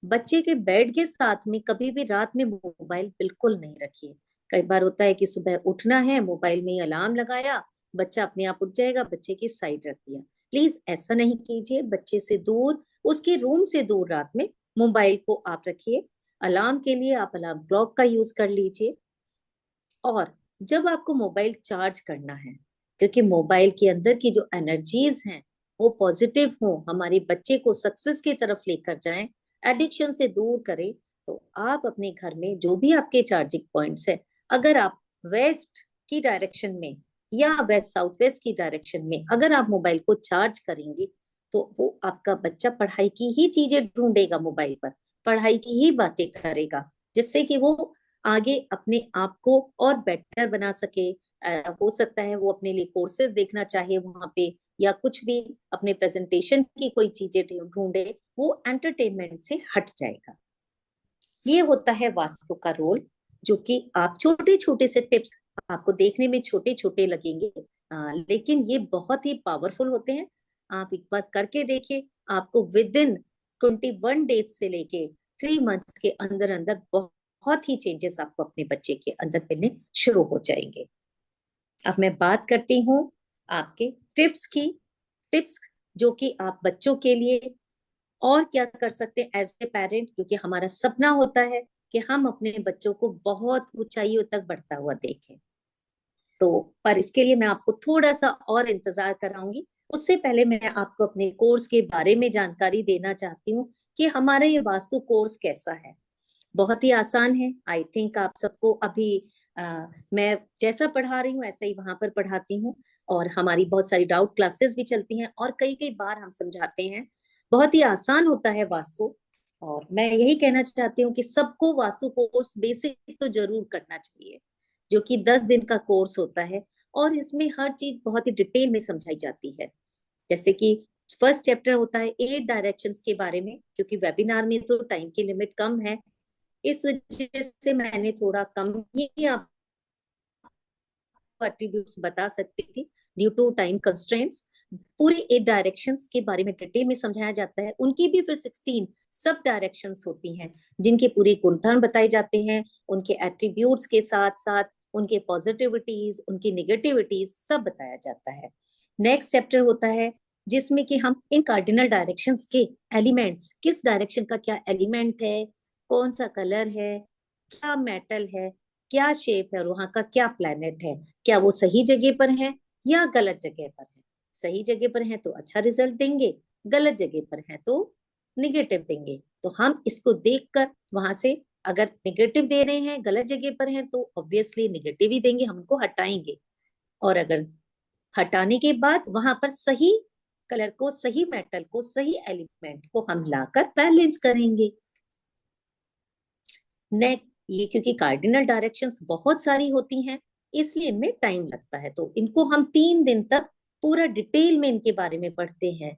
बच्चे के बेड के साथ में कभी भी रात में मोबाइल बिल्कुल नहीं रखिए। कई बार होता है कि सुबह उठना है, मोबाइल में ही अलार्म लगाया, बच्चा अपने आप उठ जाएगा, बच्चे की साइड रख दिया। प्लीज ऐसा नहीं कीजिए। बच्चे से दूर, उसके रूम से दूर रात में मोबाइल को आप रखिए। अलार्म के लिए आप अलार्म क्लॉक का यूज कर लीजिए। और जब आपको मोबाइल चार्ज करना है, क्योंकि मोबाइल के अंदर की जो एनर्जीज हैं वो पॉजिटिव हो, हमारे बच्चे को सक्सेस की तरफ लेकर जाएं, एडिक्शन से दूर करें, तो आप अपने घर में जो भी आपके चार्जिंग पॉइंट्स है, अगर आप वेस्ट की डायरेक्शन में या वेस्ट साउथ वेस्ट की डायरेक्शन में अगर आप मोबाइल को चार्ज करेंगे, तो वो आपका बच्चा पढ़ाई की ही चीजें ढूंढेगा मोबाइल पर, पढ़ाई की ही बातें करेगा, जिससे कि वो आगे अपने आप को और बेटर बना सके। हो सकता है वो अपने लिए कोर्सेज देखना चाहे वहां पे, या कुछ भी अपने प्रेजेंटेशन की कोई चीजें ढूंढे, वो एंटरटेनमेंट से हट जाएगा। ये होता है वास्तु का रोल, जो कि आप छोटे छोटे से टिप्स, आपको देखने में छोटे छोटे लगेंगे, लेकिन ये बहुत ही पावरफुल होते हैं। आप एक बार करके देखिए, आपको विद इन 21 डेज से लेके 3 मंथ्स के अंदर अंदर बहुत ही चेंजेस आपको अपने बच्चे के अंदर मिलने शुरू हो जाएंगे। अब मैं बात करती हूँ आपके टिप्स की। टिप्स जो कि आप बच्चों के लिए और क्या कर सकते हैं एज ए पेरेंट, क्योंकि हमारा सपना होता है कि हम अपने बच्चों को बहुत ऊंचाइयों तक बढ़ता हुआ देखें। तो पर इसके लिए मैं आपको थोड़ा सा और इंतजार कराऊंगी। उससे पहले मैं आपको अपने कोर्स के बारे में जानकारी देना चाहती हूँ कि हमारा ये वास्तु कोर्स कैसा है। बहुत ही आसान है। आई थिंक आप सबको अभी मैं जैसा पढ़ा रही हूँ ऐसा ही वहां पर पढ़ाती हूँ। और हमारी बहुत सारी डाउट क्लासेस भी चलती हैं और कई कई बार हम समझाते हैं। बहुत ही आसान होता है वास्तु। और मैं यही कहना चाहती हूँ कि सबको वास्तु कोर्स बेसिक तो जरूर करना चाहिए, जो कि 10 दिन का कोर्स होता है। और इसमें हर चीज बहुत ही डिटेल में समझाई जाती है। जैसे कि फर्स्ट चैप्टर होता है 8 डायरेक्शंस के बारे में, क्योंकि वेबिनार में तो टाइम की लिमिट कम है, इस वजह से मैंने थोड़ा कम ही आपको एट्रीब्यूट्स बता सकती थी, ड्यू टू टाइम कंस्ट्रेंट्स। पूरी 8 डायरेक्शंस के बारे में डिटेल में समझाया जाता है। उनकी भी फिर 16 सब डायरेक्शंस होती हैं, जिनके पूरे गुणधर्म बताए जाते हैं, उनके एट्रीब्यूट्स के साथ साथ उनके पॉजिटिविटीज, उनकी निगेटिविटीज सब बताया जाता है। नेक्स्ट चैप्टर होता है जिसमें कि हम इन कार्डिनल डायरेक्शंस के एलिमेंट्स, किस डायरेक्शन का क्या एलिमेंट है, कौन सा कलर है, क्या मेटल है, क्या शेप है और वहां का क्या प्लैनेट है, क्या वो सही जगह पर है या गलत जगह पर है। सही जगह पर है तो अच्छा रिजल्ट देंगे, गलत जगह पर है तो निगेटिव देंगे। तो हम इसको देखकर वहां से, अगर निगेटिव दे रहे हैं, गलत जगह पर हैं, तो ऑब्वियसली निगेटिव ही देंगे, हम उनको हटाएंगे। और अगर हटाने के बाद वहां पर सही कलर को, सही मेटल को, सही एलिमेंट को हम लाकर बैलेंस करेंगे। नेक्स्ट, ये क्योंकि कार्डिनल डायरेक्शंस बहुत सारी होती हैं, इसलिए इनमें टाइम लगता है, तो इनको हम 3 दिन तक पूरा डिटेल में इनके बारे में पढ़ते हैं।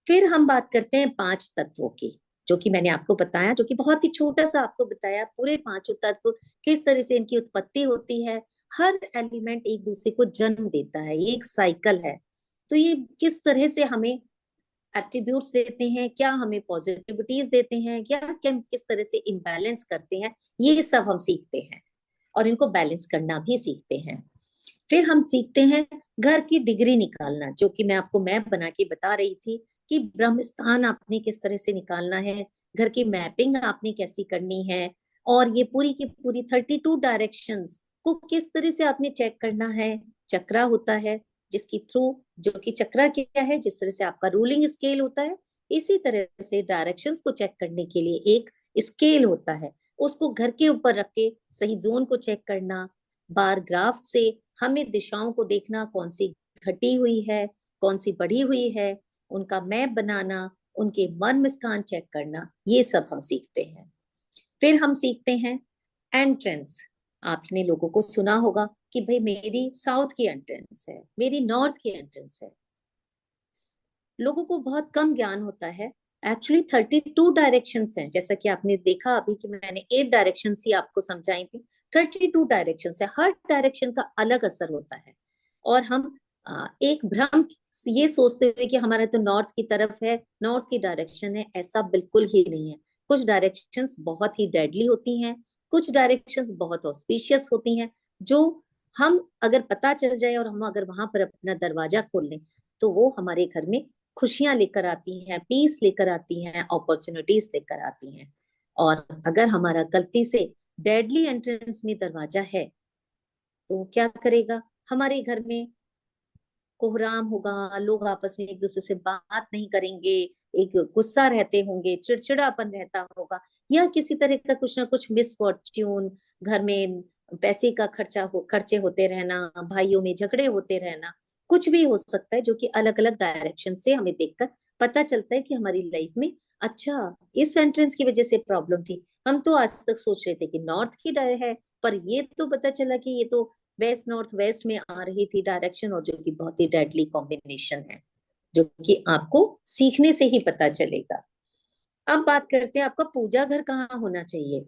फिर हम बात करते हैं 5 तत्वों की, जो कि मैंने आपको बताया, जो कि बहुत ही छोटा सा आपको बताया, पूरे 5 तत्व किस तरह से इनकी उत्पत्ति होती है। हर एलिमेंट एक दूसरे को जन्म देता है, ये एक साइकिल है। तो ये किस तरह से हमें एट्रीब्यूट्स देते हैं, क्या हमें पॉजिटिविटीज देते हैं, या क्या किस तरह से इम्बैलेंस करते हैं, ये सब हम सीखते हैं। और इनको बैलेंस करना भी सीखते हैं। फिर हम सीखते हैं घर की डिग्री निकालना, जो कि मैं आपको मैप बना के बता रही थी कि ब्रह्म स्थान आपने किस तरह से निकालना है, घर की मैपिंग आपने कैसी करनी है, और ये पूरी की पूरी 32 डायरेक्शंस को किस तरह से आपने चेक करना है। चक्रा होता है जिसकी थ्रू, जो कि चक्रा क्या है, जिस तरह से आपका रूलिंग स्केल होता है, इसी तरह से डायरेक्शंस को चेक करने के लिए एक स्केल होता है। उसको घर के ऊपर रख के सही जोन को चेक करना, बार ग्राफ से हमें दिशाओं को देखना, कौन सी घटी हुई है, कौन सी बढ़ी हुई है, उनका मैप बनाना, उनके मर्म स्थान चेक करना, ये सब हम सीखते हैं। फिर हम सीखते हैं एंट्रेंस। आपने लोगों को सुना होगा कि भाई मेरी साउथ की एंट्रेंस है, मेरी नॉर्थ की एंट्रेंस है। लोगों को बहुत कम ज्ञान होता है। एक्चुअली 32 डायरेक्शंस हैं, जैसा कि आपने देखा अभी कि मैंने 8 डायरेक्शंस ही आपको समझाई थी। 32 डायरेक्शंस है, हर डायरेक्शन का अलग असर होता है। और हम एक भ्रम ये सोचते हुए कि हमारा तो नॉर्थ की तरफ है, नॉर्थ की डायरेक्शन है, ऐसा बिल्कुल ही नहीं है। कुछ डायरेक्शंस बहुत ही डेडली होती हैं, कुछ डायरेक्शंस बहुत ऑस्पिशियस होती हैं, जो हम अगर पता चल जाए और हम अगर वहां पर अपना दरवाजा खोल लें तो वो हमारे घर में खुशियां लेकर आती हैं, पीस लेकर आती हैं, अपॉर्चुनिटीज लेकर आती हैं। और अगर हमारा गलती से डेडली एंट्रेंस में दरवाजा है तो क्या करेगा, हमारे घर में कोहराम होगा, लोग आपस में एक दूसरे से बात नहीं करेंगे, एक गुस्सा रहते होंगे, चिड़चिड़ापन रहता होगा, या किसी तरह का कुछ ना कुछ मिसफॉर्च्यून, घर में पैसे का खर्चे होते रहना, भाइयों में झगड़े होते रहना, कुछ भी हो सकता है जो कि अलग अलग डायरेक्शन से हमें देखकर पता चलता है कि हमारी लाइफ में अच्छा इस एंट्रेंस की वजह से प्रॉब्लम थी। हम तो आज तक सोच रहे थे कि नॉर्थ की है, पर ये तो पता चला कि ये तो वेस्ट नॉर्थ वेस्ट में आ रही थी डायरेक्शन, और जो कि बहुत ही डेडली कॉम्बिनेशन है, जो कि आपको सीखने से ही पता चलेगा। अब बात करते हैं आपका पूजा घर कहाँ होना चाहिए।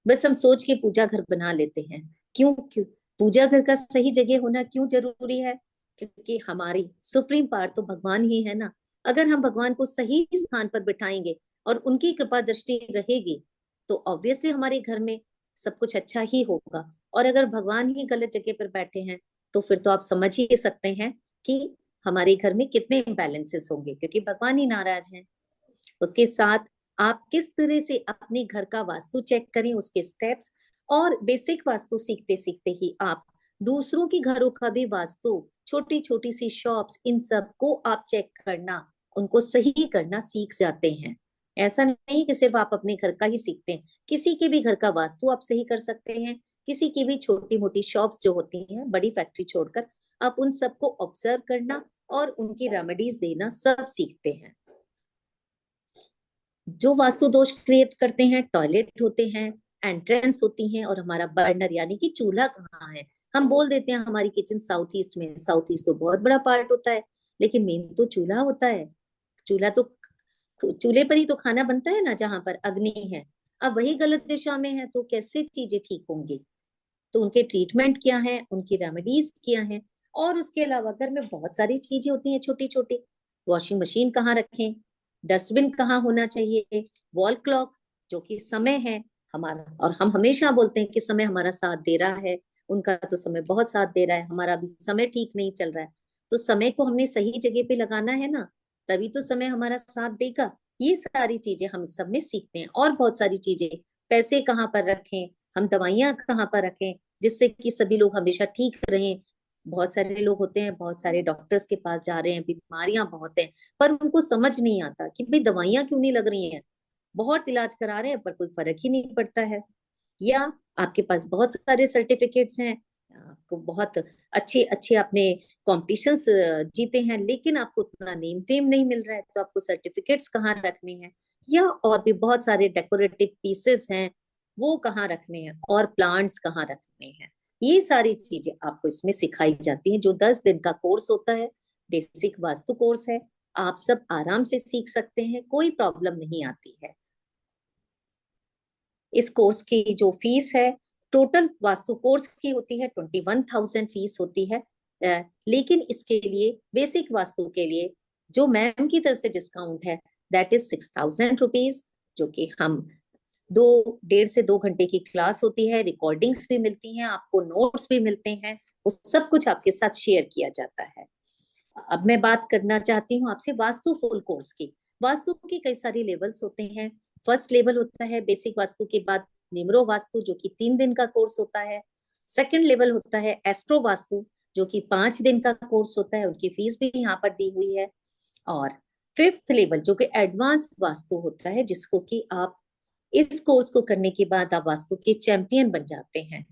बस हम सोच के पूजा घर बना लेते हैं। क्यों क्यों पूजा घर का सही जगह होना क्यों जरूरी है? क्योंकि हमारी सुप्रीम पावर तो भगवान ही है ना। अगर हम भगवान को सही स्थान पर बिठाएंगे और उनकी कृपा दृष्टि रहेगी तो ऑब्वियसली हमारे घर में सब कुछ अच्छा ही होगा। और अगर भगवान ही गलत जगह पर बैठे हैं तो फिर तो आप समझ ही सकते हैं कि हमारे घर में कितने इम्बैलेंसेस होंगे, क्योंकि भगवान ही नाराज हैं। उसके साथ आप किस तरह से अपने घर का वास्तु चेक करें, उसके स्टेप्स, और बेसिक वास्तु सीखते सीखते ही आप दूसरों की घरों का भी वास्तु, छोटी छोटी सी शॉप्स, इन सब को आप चेक करना, उनको सही करना सीख जाते हैं। ऐसा नहीं कि सिर्फ आप अपने घर का ही सीखते हैं, किसी के भी घर का वास्तु आप सही कर सकते हैं। किसी की भी छोटी मोटी शॉप्स जो होती हैं, बड़ी फैक्ट्री छोड़कर, आप उन सबको ऑब्जर्व करना और उनकी रेमेडीज देना सब सीखते हैं। जो वास्तु दोष क्रिएट करते हैं, टॉयलेट होते हैं, एंट्रेंस होती हैं, और हमारा बर्नर यानी कि चूल्हा कहाँ है। हम बोल देते हैं हमारी किचन साउथ ईस्ट में, साउथ ईस्ट तो बहुत बड़ा पार्ट होता है, लेकिन मेन तो चूल्हा होता है। चूल्हा तो चूल्हे पर ही तो खाना बनता है ना, जहां पर अग्नि है। अब वही गलत दिशा में है तो कैसे चीजें ठीक होंगी? तो उनके ट्रीटमेंट क्या है, उनकी रेमेडीज क्या है। और उसके अलावा घर में बहुत सारी चीजें होती हैं छोटी छोटी। वॉशिंग मशीन कहाँ रखें, डस्टबिन कहाँ होना चाहिए, वॉल क्लॉक जो कि समय है हमारा, और हम हमेशा बोलते हैं कि समय हमारा साथ दे रहा है, उनका तो समय बहुत साथ दे रहा है, हमारा अभी समय ठीक नहीं चल रहा है। तो समय को हमने सही जगह पे लगाना है ना, तभी तो समय हमारा साथ देगा। ये सारी चीजें हम सब में सीखते हैं, और बहुत सारी चीजें, पैसे कहाँ पर रखें, हम दवाइयां कहाँ पर रखें, जिससे कि सभी लोग हमेशा ठीक रहें। बहुत सारे लोग होते हैं, बहुत सारे डॉक्टर्स के पास जा रहे हैं, बीमारियां बहुत हैं, पर उनको समझ नहीं आता कि भाई दवाइयां क्यों नहीं लग रही हैं। बहुत इलाज करा रहे हैं पर कोई फर्क ही नहीं पड़ता है। या आपके पास बहुत सारे सर्टिफिकेट्स हैं, आपको बहुत अच्छे अच्छे आपने कॉम्पिटिशन्स जीते हैं, लेकिन आपको उतना नेम फेम नहीं मिल रहा है, तो आपको सर्टिफिकेट्स कहाँ रखने हैं। या और भी बहुत सारे डेकोरेटिव पीसेस हैं, वो कहाँ रखने हैं, और प्लांट्स कहाँ रखने हैं। ये सारी चीजें आपको इसमें सिखाई जाती हैं, जो 10 दिन का कोर्स होता है। बेसिक वास्तु कोर्स है, आप सब आराम से सीख सकते हैं, कोई प्रॉब्लम नहीं आती है। इस कोर्स की जो फीस है, टोटल वास्तु कोर्स की होती है 21,000 फीस होती है। लेकिन इसके लिए बेसिक वास्तु के लिए जो मैम की तरफ से डिस्काउंट है, दैट इज 6,000 रुपीज, जो कि हम 1.5 से 2 घंटे की क्लास होती है, रिकॉर्डिंग्स भी मिलती हैं आपको, नोट्स भी मिलते हैं, वो सब कुछ आपके साथ शेयर किया जाता है। अब मैं बात करना चाहती हूँ आपसे वास्तु फुल कोर्स की। वास्तु की कई सारी लेवल्स होते हैं। फर्स्ट लेवल होता है बेसिक वास्तु के बाद निम्रो वास्तु, जो कि 3 दिन का कोर्स होता है। सेकंड लेवल होता है एस्ट्रो वास्तु, जो कि 5 दिन का कोर्स होता है, उनकी फीस भी यहाँ पर दी हुई है। और फिफ्थ लेवल जो कि एडवांस वास्तु होता है, जिसको कि आप इस कोर्स को करने के बाद आप वास्तु के चैंपियन बन जाते हैं,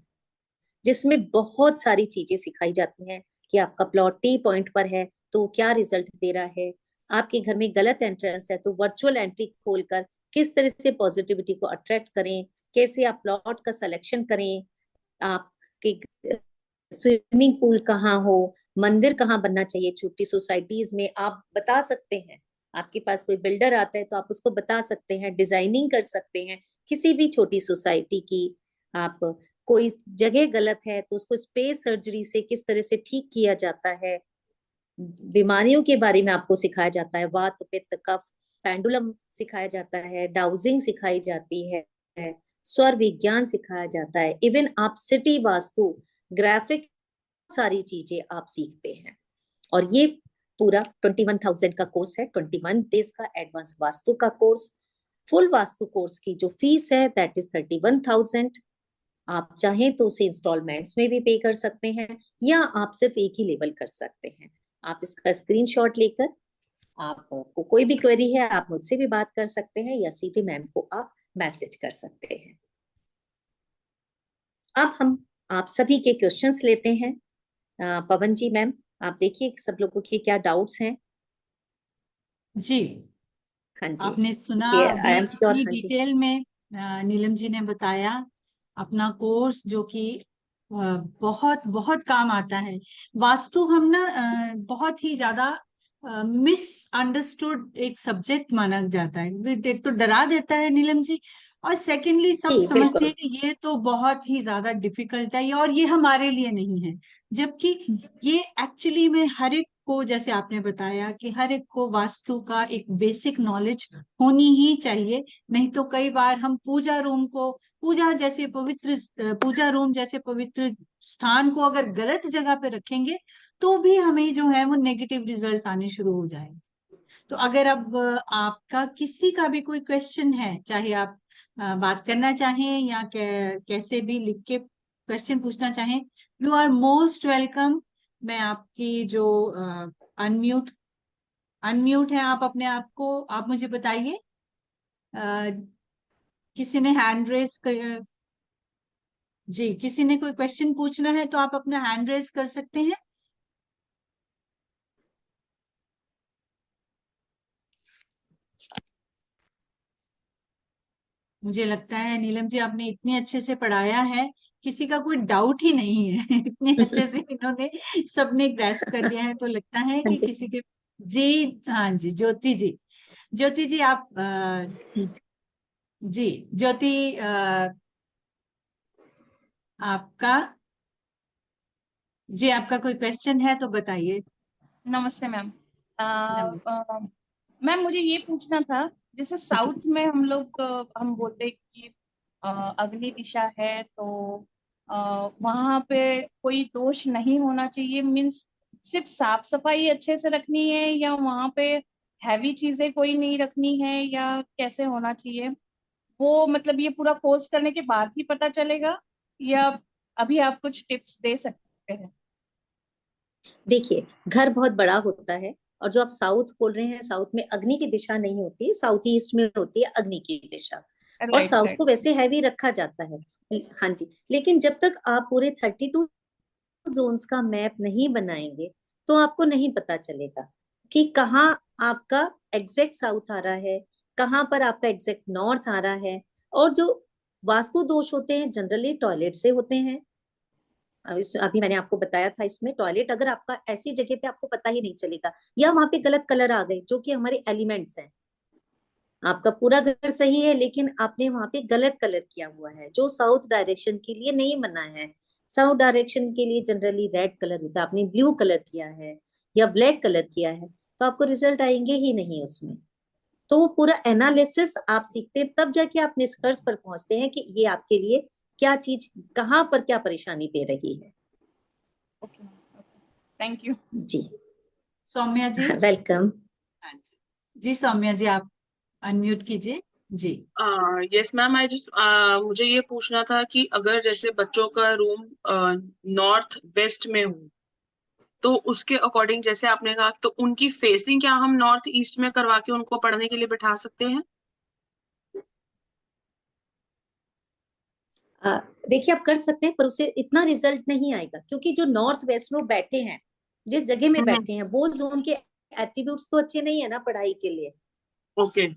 जिसमें बहुत सारी चीजें सिखाई जाती हैं कि आपका प्लॉट टी पॉइंट पर है तो क्या रिजल्ट दे रहा है, आपके घर में गलत एंट्रेंस है तो वर्चुअल एंट्री खोलकर किस तरह से पॉजिटिविटी को अट्रैक्ट करें, कैसे आप प्लॉट का सिलेक्शन करें, आपके स्विमिंग पूल कहाँ हो, मंदिर कहाँ बनना चाहिए, छोटी सोसाइटीज में आप बता सकते हैं। आपके पास कोई बिल्डर आता है तो आप उसको बता सकते हैं, डिजाइनिंग कर सकते हैं किसी भी छोटी सोसाइटी की। आप कोई जगह गलत है तो उसको स्पेस सर्जरी से किस तरह से ठीक किया जाता है, बीमारियों के बारे में आपको सिखाया जाता है, वात पित्त कफ, पेंडुलम सिखाया जाता है, डाउजिंग सिखाई जाती है, स्वर विज्ञान सिखाया जाता है, इवन आप सिटी वास्तु, ग्राफिक, सारी चीजें आप सीखते हैं। और ये पूरा 21,000 का कोर्स है, 21 डेज का एडवांस वास्तु का कोर्स। फुल वास्तु कोर्स की जो फीस है दैट इज 31,000। आप चाहें तो उसे इंस्टॉलमेंट्स में भी पे कर सकते हैं या आप सिर्फ एक ही लेवल कर सकते हैं। आप इसका स्क्रीनशॉट लेकर, आपको कोई भी क्वेरी है आप मुझसे भी बात कर सकते हैं या सीधे मैम को आप मैसेज कर सकते हैं। अब हम आप सभी के क्वेश्चंस लेते हैं। पवन जी, मैम आप देखिए सब लोगों के क्या डाउट्स हैं। जी, हाँ जी, आपने सुना ये आई अभी एम श्योर। इतनी हाँ जी, डिटेल में नीलम जी ने बताया अपना कोर्स, जो कि बहुत बहुत काम आता है। वास्तु हम ना बहुत ही ज्यादा मिसअंडरस्टूड एक सब्जेक्ट माना जाता है। एक तो डरा देता है नीलम जी, और सेकेंडली सब जी समझते बिल्कुल। हैं कि ये तो बहुत ही ज्यादा डिफिकल्ट है और ये हमारे लिए नहीं है। जबकि ये एक्चुअली में हर एक को, जैसे आपने बताया कि हर एक को वास्तु का एक बेसिक नॉलेज होनी ही चाहिए। नहीं तो कई बार हम पूजा रूम को, पूजा रूम जैसे पवित्र स्थान को अगर गलत जगह पे रखेंगे तो भी हमें जो है वो नेगेटिव रिजल्ट्स आने शुरू हो जाएंगे। तो अगर अब आपका किसी का भी कोई क्वेश्चन है, चाहे आप बात करना चाहें या कैसे भी लिख के क्वेश्चन पूछना चाहें, यू आर मोस्ट वेलकम। मैं आपकी जो अनम्यूट अनम्यूट है, आप अपने आप को आप मुझे बताइए। अ, किसी ने हैंड रेस कर, जी किसी ने कोई क्वेश्चन पूछना है तो आप अपना हैंड रेस कर सकते हैं। मुझे लगता है नीलम जी आपने इतने अच्छे से पढ़ाया है, किसी का कोई डाउट ही नहीं है। इतने अच्छे से इन्होंने सबने ग्रेस्प कर लिया है, तो लगता है हाँ कि जी। किसी के। जी हाँ जी, ज्योति जी। ज्योति जी आप जी ज्योति, आपका, जी आपका कोई क्वेश्चन है तो बताइए। नमस्ते मैम। नमस्ते मैम मुझे ये पूछना था, जैसे जी साउथ में हम लोग हम बोलते हैं कि अग्नि दिशा है, तो वहां पे कोई दोष नहीं होना चाहिए, मीन्स सिर्फ साफ सफाई अच्छे से रखनी है, या वहां पे हैवी चीजें कोई नहीं रखनी है, या कैसे होना चाहिए वो, मतलब ये पूरा कोर्स करने के बाद ही पता चलेगा, या अभी आप कुछ टिप्स दे सकते हैं? देखिए, घर बहुत बड़ा होता है और जो आप साउथ बोल रहे हैं, साउथ में अग्नि की दिशा नहीं होती, साउथ ईस्ट में होती है अग्नि की दिशा। और राइट साउथ राइट। को वैसे हैवी रखा जाता है। हाँ जी, लेकिन जब तक आप पूरे 32 जोन्स का मैप नहीं बनाएंगे तो आपको नहीं पता चलेगा कि कहाँ आपका एग्जैक्ट साउथ आ रहा है, कहाँ पर आपका एग्जैक्ट नॉर्थ आ रहा है। और जो वास्तु दोष होते हैं जनरली टॉयलेट से होते हैं। अभी मैंने आपको बताया था, इसमें टॉयलेट अगर आपका ऐसी जगह पे आपको पता ही नहीं चलेगा, या वहां पे गलत कलर आ गए जो कि हमारे एलिमेंट्स हैं, आपका पूरा घर सही है लेकिन आपने वहां पे गलत कलर किया हुआ है जो साउथ डायरेक्शन के लिए नहीं बना है। साउथ डायरेक्शन के लिए जनरली रेड कलर होता है, आपने ब्लू कलर किया है या ब्लैक कलर किया है तो आपको रिजल्ट आएंगे ही नहीं उसमें। तो वो पूरा एनालिसिस आप सीखते हैं, तब जाके आप निष्कर्ष पर पहुंचते हैं कि ये आपके लिए क्या चीज, कहाँ पर क्या परेशानी दे रही है। Okay, thank you. जी, सौम्या जी। वेलकम। हाँ जी, जी सौम्या जी आप अनम्यूट कीजिए। जी यस मैम, आई जस्ट मुझे ये पूछना था कि अगर जैसे बच्चों का रूम नॉर्थ वेस्ट में हो, तो उसके अकॉर्डिंग जैसे आपने कहा, तो उनकी फेसिंग क्या हम नॉर्थ ईस्ट में करवा के उनको पढ़ने के लिए बिठा सकते हैं? देखिए आप कर सकते हैं, पर उससे इतना रिजल्ट नहीं आएगा, क्योंकि जो नॉर्थ वेस्ट में वो बैठे हैं, जिस जगह में बैठे हैं, वो जोन के एट्रीब्यूट्स तो अच्छे नहीं है ना पढ़ाई के लिए। ओके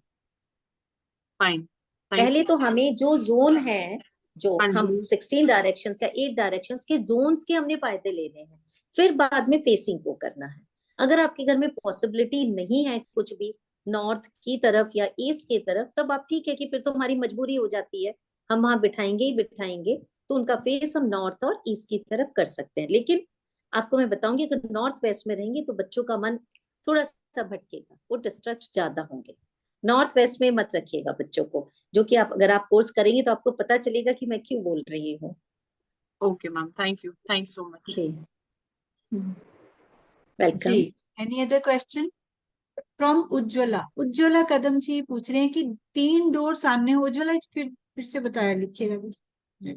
फाइन, थैंक पहले यू। तो हमें जो जोन है, जो हाँ हम जी। 16 डायरेक्शन या 8 डायरेक्शन के जोन्स के हमने फायदे लेने हैं, फिर बाद में फेसिंग को करना है। अगर आपके घर में पॉसिबिलिटी नहीं है कुछ भी नॉर्थ की तरफ या ईस्ट की तरफ, तब आप ठीक है कि फिर तो हमारी मजबूरी हो जाती है, हम वहां बिठाएंगे ही बिठाएंगे, तो उनका फेस हम नॉर्थ और ईस्ट की तरफ कर सकते हैं। लेकिन आपको मैं बताऊंगी, अगर नॉर्थ वेस्ट में रहेंगे तो बच्चों का मन थोड़ा सा भटकेगा, वो डिस्ट्रैक्ट ज्यादा होंगे। नॉर्थ वेस्ट में मत रखिएगा बच्चों को, जो कि आप अगर आप कोर्स करेंगे तो आपको पता चलेगा कि मैं क्यों बोल रही हूँ। Okay ma'am, thank you so much. जी, जी, welcome. Any other question from Ujjwala? Ujjwala Kadam ji पूछ रहे हैं कि 3 डोर सामने हो। उज्ज्वला फिर से बताया, लिखिएगा जी।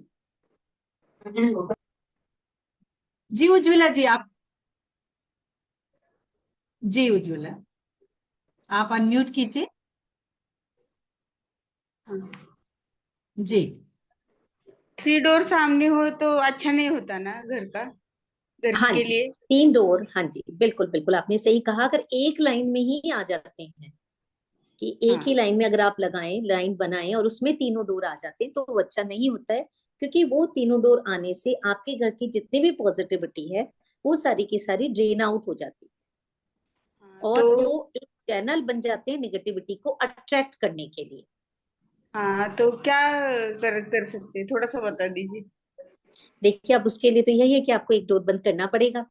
जी उज्ज्वला जी, आप, जी उज्ज्वला आप अनम्यूट कीजिए। जी। 3 डोर सामने हो तो अच्छा नहीं होता ना घर हाँ के जी, लिए। 3 डोर, हाँ जी, बिल्कुल बिल्कुल आपने सही कहा। अगर एक लाइन में ही आ जाते हैं, कि एक ही हाँ लाइन में अगर आप लगाएं, लाइन बनाएं और उसमें तीनों डोर आ जाते हैं, तो वो अच्छा नहीं होता है। क्योंकि वो तीनों डोर आने से आपके घर की जितनी भी पॉजिटिविटी है, वो सारी की सारी ड्रेन आउट हो जाती है, हाँ और तो वो एक चैनल बन जाते हैं नेगेटिविटी को अट्रैक्ट करने के लिए। हाँ तो क्या कर सकते हैं, थोड़ा सा बता दीजिए। देखिए अब उसके लिए तो यही है कि आपको एक डोर बंद करना पड़ेगा।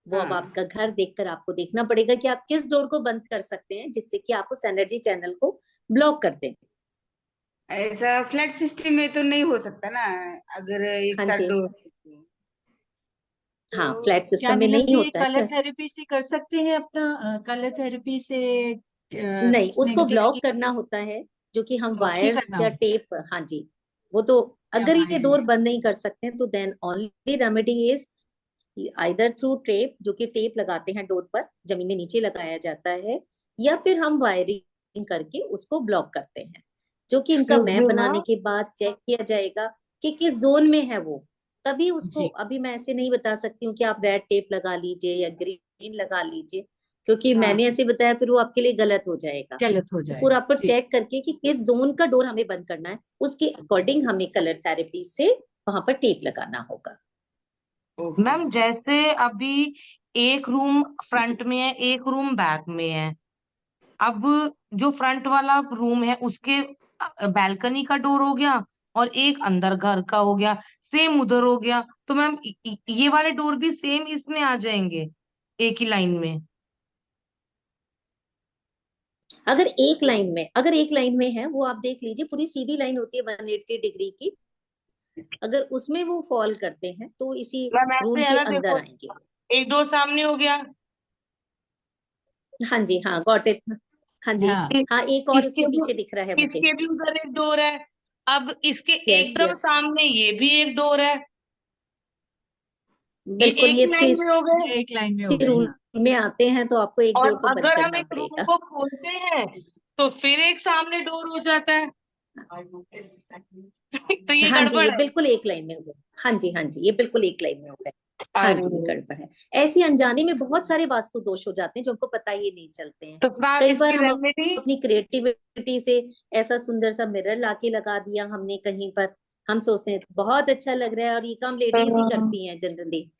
वो अब हाँ आपका घर देखकर आपको देखना पड़ेगा कि आप किस डोर को बंद कर सकते हैं, जिससे कि आप उस एनर्जी चैनल को ब्लॉक कर दें। ऐसा फ्लैट सिस्टम में तो नहीं हो सकता ना, अगर एक हाँ साथ जी, डोर हाँ तो फ्लैट क्या सिस्टम में नीलम नहीं जी ये होता कलर है। थेरेपी से कर सकते हैं अपना? कलर थेरेपी से नहीं, उसको नेगेटिविटी ब्लॉक करना होता है, जो कि हम ब्लॉक ही वायर्स करना या होता टेप, हाँ जी, वो तो है? अगर ये वायरिंग। डोर बंद नहीं कर सकते हैं तो then only remedy is either through tape, जो कि टेप लगाते हैं डोर पर, जमीन में नीचे लगाया जाता है, या फिर हम वायरिंग करके उसको ब्लॉक करते हैं, जो कि इनका एक्सक्यूज मैप मी बनाने मैम। के बाद चेक किया जाएगा कि किस जोन में है वो। तभी उसको, जी, अभी मैं ऐसे नहीं बता सकती हूँ कि आप रेड टेप लगा लीजिए या ग्रीन लगा लीजिए, क्योंकि हाँ, मैंने ऐसे बताया फिर वो आपके लिए गलत हो जाएगा। गलत हो तो जाएगा। पूरा पर जी, चेक करके कि किस जोन का डोर हमें बंद करना है, उसके अकॉर्डिंग हमें कलर थेरेपी से वहां पर टेप लगाना होगा। ओके। मैम जैसे अभी एक रूम जी, फ्रंट में है, एक रूम बैक में है। अब जो फ्रंट वाला रूम है उसके बैल्कनी का डोर हो गया, और एक अंदर घर का हो गया, सेम उधर हो गया। तो मैम ये वाले डोर भी सेम इसमें आ जाएंगे एक ही लाइन में? अगर एक लाइन में है, वो आप देख लीजिए, पूरी सीधी लाइन होती है 180 डिग्री की, अगर उसमें वो फॉल करते हैं तो इसी मैम रूम ऐसे है के ना, अंदर देखो आएंगे। एक डोर सामने हो गया, हाँ जी, हाँ गॉट इट। हाँ जी, हाँ, इ- हाँ एक और उसके इसके भी पीछे दिख रहा है मुझे। इसके भी उधर एक डोर है। अब इसके यस एकदम यस, सामने ये भी एक डोर है। ये बिल्कुल, एक ये ही तो लाइन में हो गए। ये एक लाइन में हो इसी गए। रूल हाँ, में आते हैं, तो आपको एक और डोर तो बंद अगर हम करना इस रूम पड़ेगा। को खोलते हैं तो फिर एक सामने डोर हो जाता है। तो ये हाँ जी, गड़बड़ ये है। बिल्कुल एक लाइन में हो गया। हाँ जी, हाँ जी, ये बिल्कुल एक लाइन में हो गया। हाँ अरे, जी, ये गड़बड़ है। ऐसी अनजाने में बहुत सारे वास्तु दोष हो जाते हैं जो हमको पता ही नहीं चलते हैं। तो मैम कई इसकी बार हम रेमेडी? अपनी क्रिएटिविटी से ऐसा सुंदर सा मिरर लाके लगा दिया हमने कहीं पर, हम सोचते हैं बहुत अच्छा लग रहा है, और ये काम लेडीज ही करती हैं जनरली।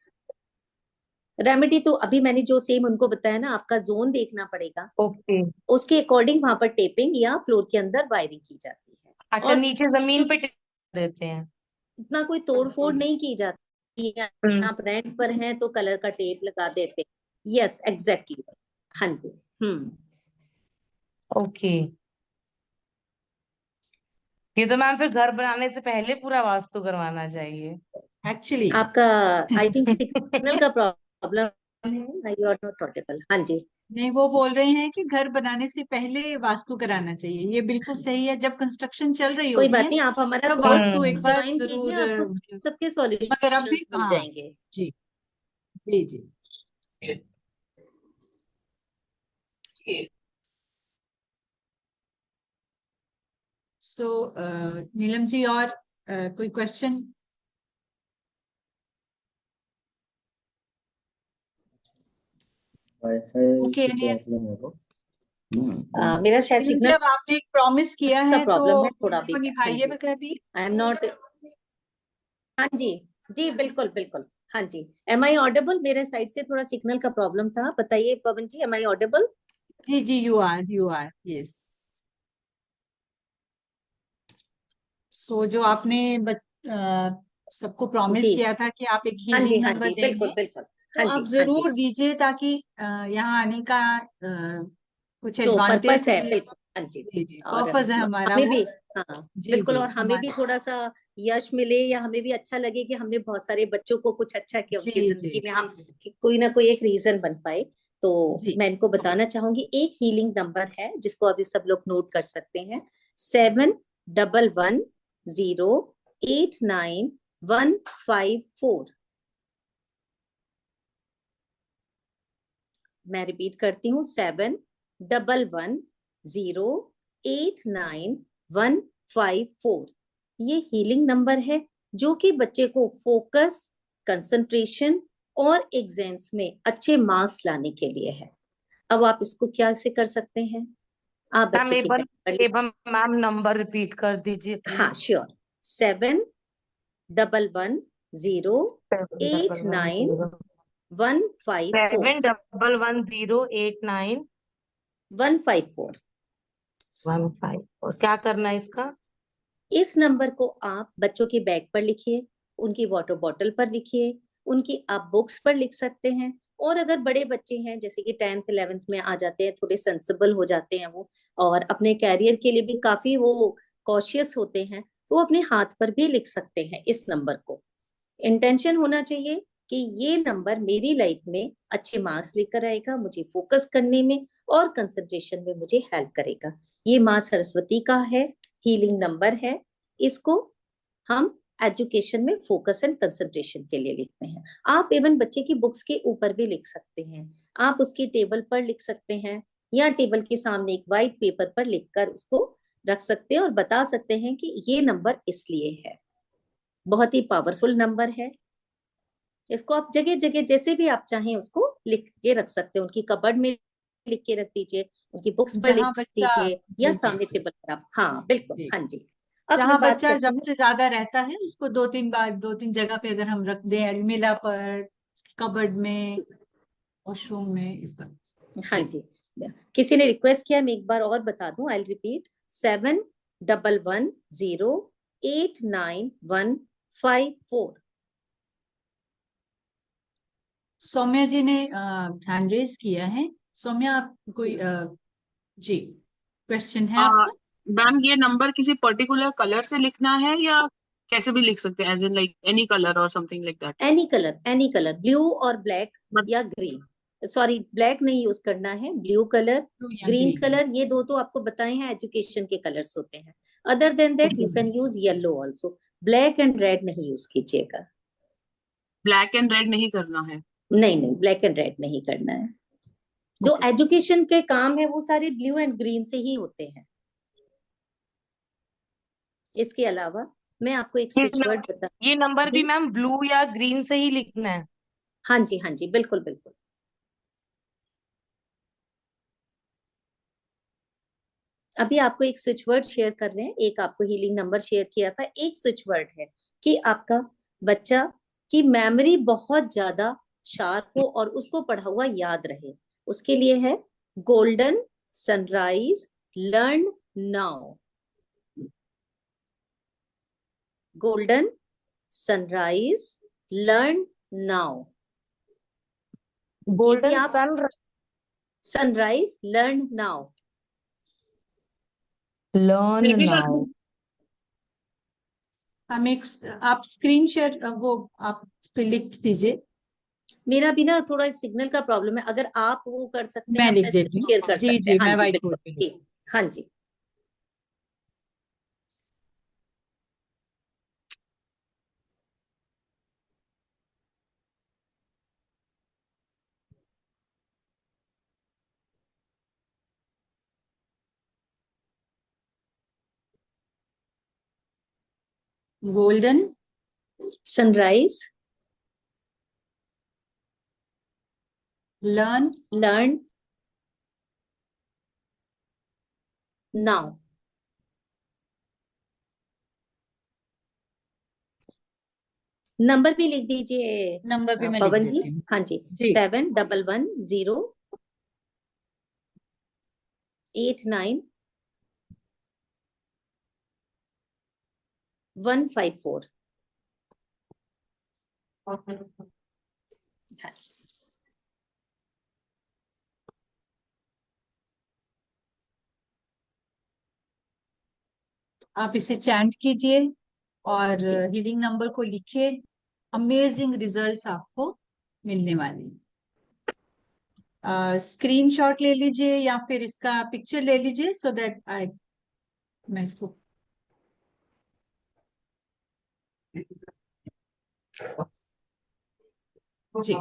रेमेडी तो अभी मैंने जो सेम उनको बताया ना, आपका जोन देखना पड़ेगा, ओके। उसके अकॉर्डिंग वहां पर टेपिंग या फ्लोर के अंदर वायरिंग की जाती है। अच्छा, और नीचे जमीन पे क्योंकि देते हैं? इतना कोई तोड़ फोड़ नहीं की जाती है, हम्म। आप रेंट पर हैं तो कलर का टेप लगा देते। यस एग्जैक्टली, हाँ जी। ओके। ये तो मैम फिर घर बनाने से पहले पूरा वास्तु करवाना चाहिए। एक्चुअली आपका आई थिंक सिग्नल का प्रॉब्लम है, यू आर नॉट ऑडिबल। हाँ जी, नहीं, वो बोल रहे हैं कि घर बनाने से पहले वास्तु कराना चाहिए। ये बिल्कुल हाँ जी, सही है, जब कंस्ट्रक्शन चल रही कोई होती बात है नहीं, आप हमारा तब वास्तु एक हम्म। कोर्स बार ज्वाइन कीजिए, जरूर आपको मतलब, सबके मगर अभी सॉल्यूशंस मिल हाँ, जाएंगे। जी जी जी। सो नीलम जी, और कोई क्वेश्चन? वाईफाई ओके, की प्रॉब्लम है वो। मेरा शायद सिग्नल जब आपने एक प्रॉमिस किया का है तो प्रॉब्लम है थोड़ा भी। उसको हाँ निभाइए जी, कभी। I am not. हाँ जी, जी बिल्कुल बिल्कुल। हाँ जी, एम आई ऑडिबल? मेरे साइड से थोड़ा सिग्नल का प्रॉब्लम था। बताइए Pavan ji, am I audible? जी जी, यू आर यस। सो जो आपने सबको प्रॉमिस जी किया था कि आप एक हाँ जी, हीलिंग हाँ नंबर जी बिल्कुल देंगे, बिल्कुल। तो हाँ आप जी हाँ जी, जरूर दीजिए ताकि यहाँ आने का कुछ जो पर्पस एडवांटेज। है बिल्कुल। हाँ जी, जी जी, और पर्पस है हमारा हमें वो। भी, हाँ जी बिल्कुल, जी, और हमें भी हमारा। थोड़ा सा यश मिले, या हमें भी अच्छा लगे कि हमने बहुत सारे बच्चों को कुछ अच्छा किया जी उनकी जी जिंदगी में, हम कोई ना कोई एक रीजन बन पाए। तो जी। मैं इनको बताना चाहूंगी, एक हीलिंग नंबर है जिसको अभी सब लोग नोट कर सकते हैं। 7111089154। मैं रिपीट करती हूँ, 7111089154। ये हीलिंग नंबर है जो कि बच्चे को फोकस, कंसंट्रेशन और एग्जाम्स में अच्छे मार्क्स लाने के लिए है। अब आप इसको क्या से कर सकते हैं, आप मैम बच्चे के बैग पर एक बार मैम नंबर रिपीट कर दीजिए हाँ प्लीज। श्योर। 7111089154। 7111089154। क्या करना है इसका? इस नंबर को आप बच्चों के बैग पर लिखिए, उनकी वाटर बॉटल पर लिखिए, उनकी आप बुक्स पर लिख सकते हैं। और अगर बड़े बच्चे हैं, जैसे कि 10th 11th में आ जाते हैं, थोड़े सेंसिबल हो जाते हैं वो, और अपने कैरियर के लिए भी काफी वो कॉशियस होते हैं, तो वो अपने हाथ पर भी लिख सकते हैं इस नंबर को। इंटेंशन होना चाहिए कि ये नंबर मेरी लाइफ में अच्छे मार्क्स लेकर आएगा, मुझे फोकस करने में और कंसंट्रेशन में मुझे हेल्प करेगा। ये माँ सरस्वती का है, हीलिंग नंबर है। इसको हम एजुकेशन में फोकस एंड कंसंट्रेशन के लिए लिखते हैं। आप इवन बच्चे की बुक्स के ऊपर भी लिख सकते हैं, आप उसकी टेबल पर लिख सकते हैं, या टेबल के सामने एक वाइट पेपर पर लिखकर उसको रख सकते हैं और बता सकते हैं कि ये नंबर इसलिए है। बहुत ही पावरफुल नंबर है। इसको आप जगह जगह जैसे भी आप चाहें उसको लिख के रख सकते हैं, उनकी कबर्ड में लिख के रख दीजिए, उनकी बुक्स पर लिख जहाँ बच्चा, दीजिए, या जी जी सामने टेबल पर आप, हाँ बिल्कुल, जी, हाँ जी। अब मैं जहाँ बात बच्चा करती हूँ, सबसे ज्यादा रहता है उसको दो तीन बार, दो तीन जगह पे अगर हम रख दें, अलमीरा पर, कबर्ड में, वॉशरूम में, इस तरह से। हाँ जी। जी। किसी ने रिक्वेस्ट किया, मैं एक बार और बता दूं, आई रिपीट, 7111089154। सौम्या जी ने हैंड रेज किया है। सौम्या, आप कोई जी, क्वेश्चन है आपका? मैम ये नंबर किसी पर्टिकुलर कलर से लिखना है या कैसे भी लिख सकते हैं, as in like any colour और something like that? Any colour, blue और ब्लैक या ग्रीन, सॉरी ब्लैक नहीं यूज करना है, ब्लू कलर, ब्लू या ग्रीन ग्रीन? कलर, ये दो तो आपको बताए हैं एजुकेशन के कलर्स होते हैं। Other than that you can use yellow also. Black and red नहीं यूज कीजिएगा। ब्लैक एंड रेड नहीं करना है? नहीं नहीं, ब्लैक एंड रेड नहीं करना है। जो ओके। एजुकेशन के काम है वो सारे ब्लू एंड ग्रीन से ही होते हैं। इसके अलावा मैं आपको एक ये स्विच वर्ड बता। ये नंबर भी जी मैम ब्लू या ग्रीन से ही लिखना है? हाँ जी, हाँ जी बिल्कुल बिल्कुल। अभी आपको एक स्विच वर्ड शेयर कर रहे हैं, एक आपको हीलिंग नंबर शेयर किया था, एक स्विच वर्ड है कि आपका बच्चा की मेमोरी बहुत ज्यादा शार्प हो और उसको पढ़ा हुआ याद रहे। उसके लिए है golden sunrise learn now. Golden sunrise learn now. ये भी गोल्डन आप, sun sunrise learn now. Learn now. हम एक, आप स्क्रीन शेयर वो आप पे लिख दीजिए। मेरा भी ना थोड़ा सिग्नल का प्रॉब्लम है, अगर आप वो कर सकते हैं, मैं लिख अपना देती स्क्रीन हूँ। शेयर कर जी सकते जी, हैं। हाँ मैं जी व्हाइट बिल्कुल, बोर्ड पे लिख। ठीक, हाँ जी। golden, sunrise, learn, learn, now. Number भी लिख दीजिए नंबर भी मैं लिख पवन देती जी। हूँ हाँ जी, जी। 7111089154। आप इसे चैंट कीजिए और जी। हीलिंग नंबर को लिखिए। अमेजिंग रिजल्ट्स आपको मिलने वाले हैं। स्क्रीनशॉट ले लीजिए या फिर इसका पिक्चर ले लीजिए सो दैट मैं इसको जी।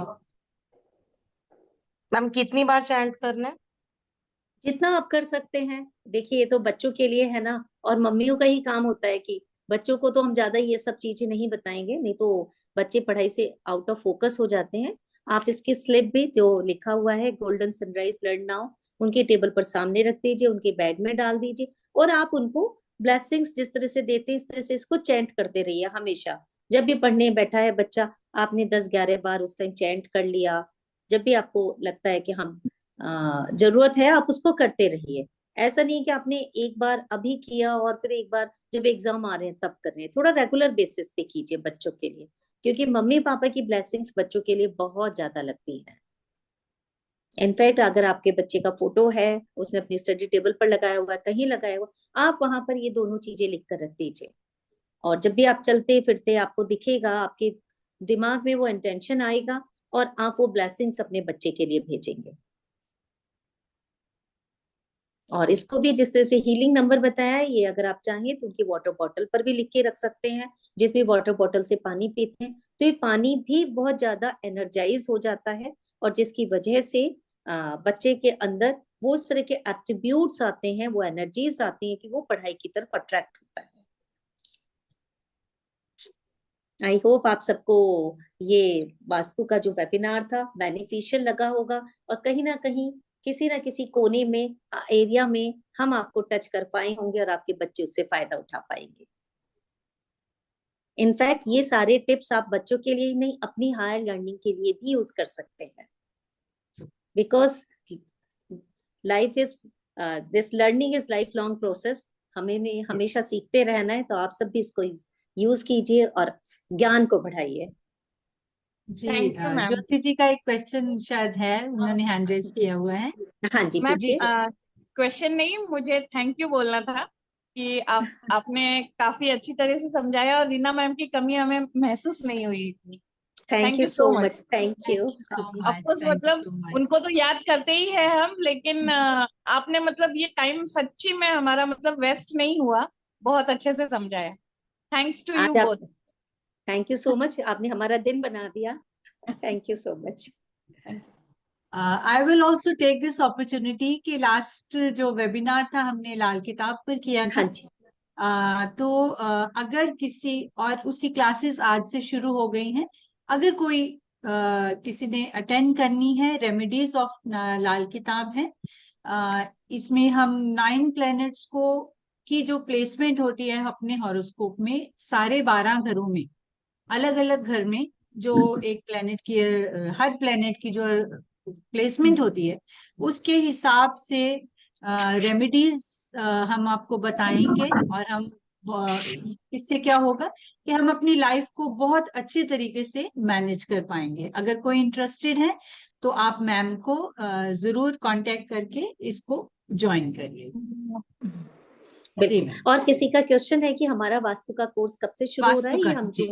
मैम कितनी बार चैंट करना है? जितना आप कर सकते हैं। देखिए ये तो बच्चों के लिए है ना, और मम्मियों का ही काम होता है कि बच्चों को तो हम ज्यादा ये सब चीजें नहीं बताएंगे, नहीं तो बच्चे पढ़ाई से आउट ऑफ फोकस हो जाते हैं। आप इसकी स्लिप भी जो लिखा हुआ है गोल्डन सनराइज लर्न नाउ उनके टेबल पर सामने रख दीजिए, उनके बैग में डाल दीजिए, और आप उनको ब्लेसिंग्स जिस तरह से देते हैं इस तरह से इसको चैंट करते रहिए हमेशा। जब भी पढ़ने बैठा है बच्चा, आपने 10-11 बार उस टाइम चैंट कर लिया। जब भी आपको लगता है कि हम जरूरत है, आप उसको करते रहिए। ऐसा नहीं कि आपने एक बार अभी किया और फिर एक बार जब एग्जाम आ रहे हैं तब कर रहे हैं। थोड़ा रेगुलर बेसिस पे कीजिए बच्चों के लिए, क्योंकि मम्मी पापा की ब्लेसिंग्स बच्चों के लिए बहुत ज्यादा लगती है। इनफैक्ट अगर आपके बच्चे का फोटो है, उसने अपनी स्टडी टेबल पर लगाया हुआ है, कहीं लगाया हुआ, आप वहां पर ये दोनों चीजें लिख कर रख दीजिए। और जब भी आप चलते फिरते आपको दिखेगा, आपके दिमाग में वो इंटेंशन आएगा और आप वो ब्लेसिंग्स अपने बच्चे के लिए भेजेंगे। और इसको भी जिस तरह से हीलिंग नंबर बताया है, ये अगर आप चाहें तो उनकी वाटर बॉटल पर भी लिख के रख सकते हैं। जिस भी वाटर बॉटल से पानी पीते हैं तो ये पानी भी बहुत ज्यादा एनर्जाइज हो जाता है, और जिसकी वजह से बच्चे के अंदर वो इस तरह के एट्रीब्यूट्स आते हैं, वो एनर्जीज आती हैं कि वो पढ़ाई की तरफ अट्रैक्ट होता है। आई होप आप सबको ये वास्तु का जो वेबिनार था बेनिफिशियल लगा होगा, और कहीं ना कहीं किसी ना किसी कोने में एरिया में हम आपको टच कर पाए होंगे और आपके बच्चे उससे फायदा उठा पाएंगे। इनफैक्ट ये सारे टिप्स आप बच्चों के लिए ही नहीं, अपनी हायर लर्निंग के लिए भी यूज कर सकते हैं, because life is this learning is life long process. हमें हमेशा सीखते रहना है, तो आप सब भी इसको यूज कीजिए और ज्ञान को बढ़ाइए। जी। Thank you ma'am. Jyoti ji का एक क्वेश्चन शायद है, उन्होंने हैंड रेज किया हुआ है। हाँ जी, मैम पूछिए। क्वेश्चन नहीं, मुझे थैंक यू बोलना था कि आपने काफी अच्छी तरह से समझाया और रीना मैम की कमी हमें महसूस नहीं हुई इतनी। Thank you so much. Thank you. Of course मतलब उनको तो याद करते ही है हम, लेकिन आपने मतलब ये टाइम सच्ची में हमारा मतलब वेस्ट नहीं हुआ, बहुत अच्छे से समझाया। थैंक्स टू यू आज आप, both. Thank you so much, आपने हमारा दिन बना दिया। Thank you so much. I will also take this opportunity कि लास्ट जो वेबिनार था हमने लाल किताब पर किया था। हाँ जी। तो अगर किसी और उसकी क्लासेस आज से शुरू हो गई हैं, अगर कोई किसी ने अटेंड करनी है, रेमेडीज ऑफ लाल किताब है। इसमें हम 9 प्लैनेट्स को की जो प्लेसमेंट होती है अपने हॉरोस्कोप में, सारे 12 घरों में, अलग अलग घर में जो एक प्लैनेट की हर प्लैनेट की जो प्लेसमेंट होती है, उसके हिसाब से रेमेडीज हम आपको बताएंगे। और हम इससे क्या होगा कि हम अपनी लाइफ को बहुत अच्छे तरीके से मैनेज कर पाएंगे। अगर कोई इंटरेस्टेड है तो आप मैम को जरूर कांटेक्ट करके इसको ज्वाइन करिए। जी मैम। और किसी का क्वेश्चन है कि हमारा वास्तु का कोर्स कब से शुरू हो रहा है? वास्तु ये का, हम जी।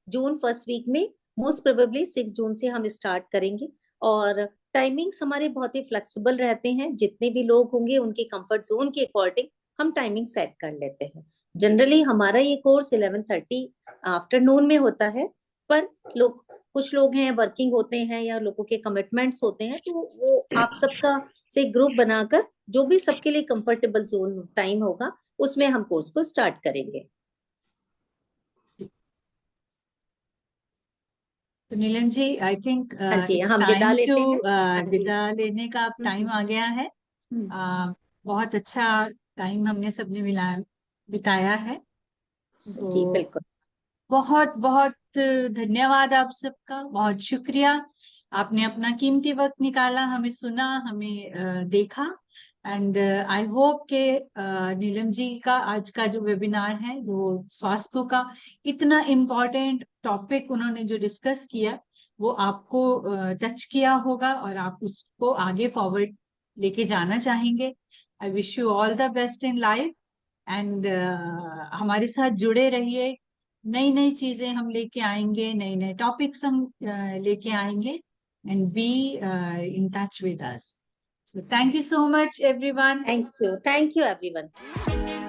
जून फर्स्ट वीक में, मोस्ट प्रोबेबली 6 जून से हम स्टार्ट करेंगे। और टाइमिंग्स हमारे बहुत ही फ्लेक्सिबल रहते हैं, जितने भी लोग होंगे उनके कंफर्ट जोन के अकॉर्डिंग हम टाइमिंग सेट कर लेते हैं। जनरली हमारा ये कोर्स 11:30 आफ्टरनून में होता है, पर कुछ लोग हैं वर्किंग होते हैं या लोगों के कमिटमेंट्स होते हैं, तो वो आप सबका से ग्रुप बनाकर जो भी सबके लिए कंफर्टेबल जोन टाइम होगा उसमें हम कोर्स को स्टार्ट करेंगे। तो नीलम जी, आई थिंक हाँ जी, इट्स हम विदा टाइम लेते टू हैं। हाँ जी। विदा लेने का टाइम आ गया है। बहुत अच्छा टाइम हमने सबने मिला बिताया है। जी सो बिल्कुल। बहुत बहुत धन्यवाद आप सबका, बहुत शुक्रिया। आपने अपना कीमती वक्त निकाला, हमें सुना, हमें देखा। एंड आई होप के नीलम जी का आज का जो वेबिनार है वो स्वास्थ्य का इतना इम्पोर्टेंट टॉपिक उन्होंने जो डिस्कस किया वो आपको टच किया होगा और आप उसको आगे फॉरवर्ड लेके जाना चाहेंगे। I wish you all the best in life and हमारे साथ जुड़े रहिए। नई नई चीजें हम लेके आएंगे, नए नए टॉपिक्स हम लेके आएंगे and be in touch with us. So thank you so much everyone. Thank you everyone.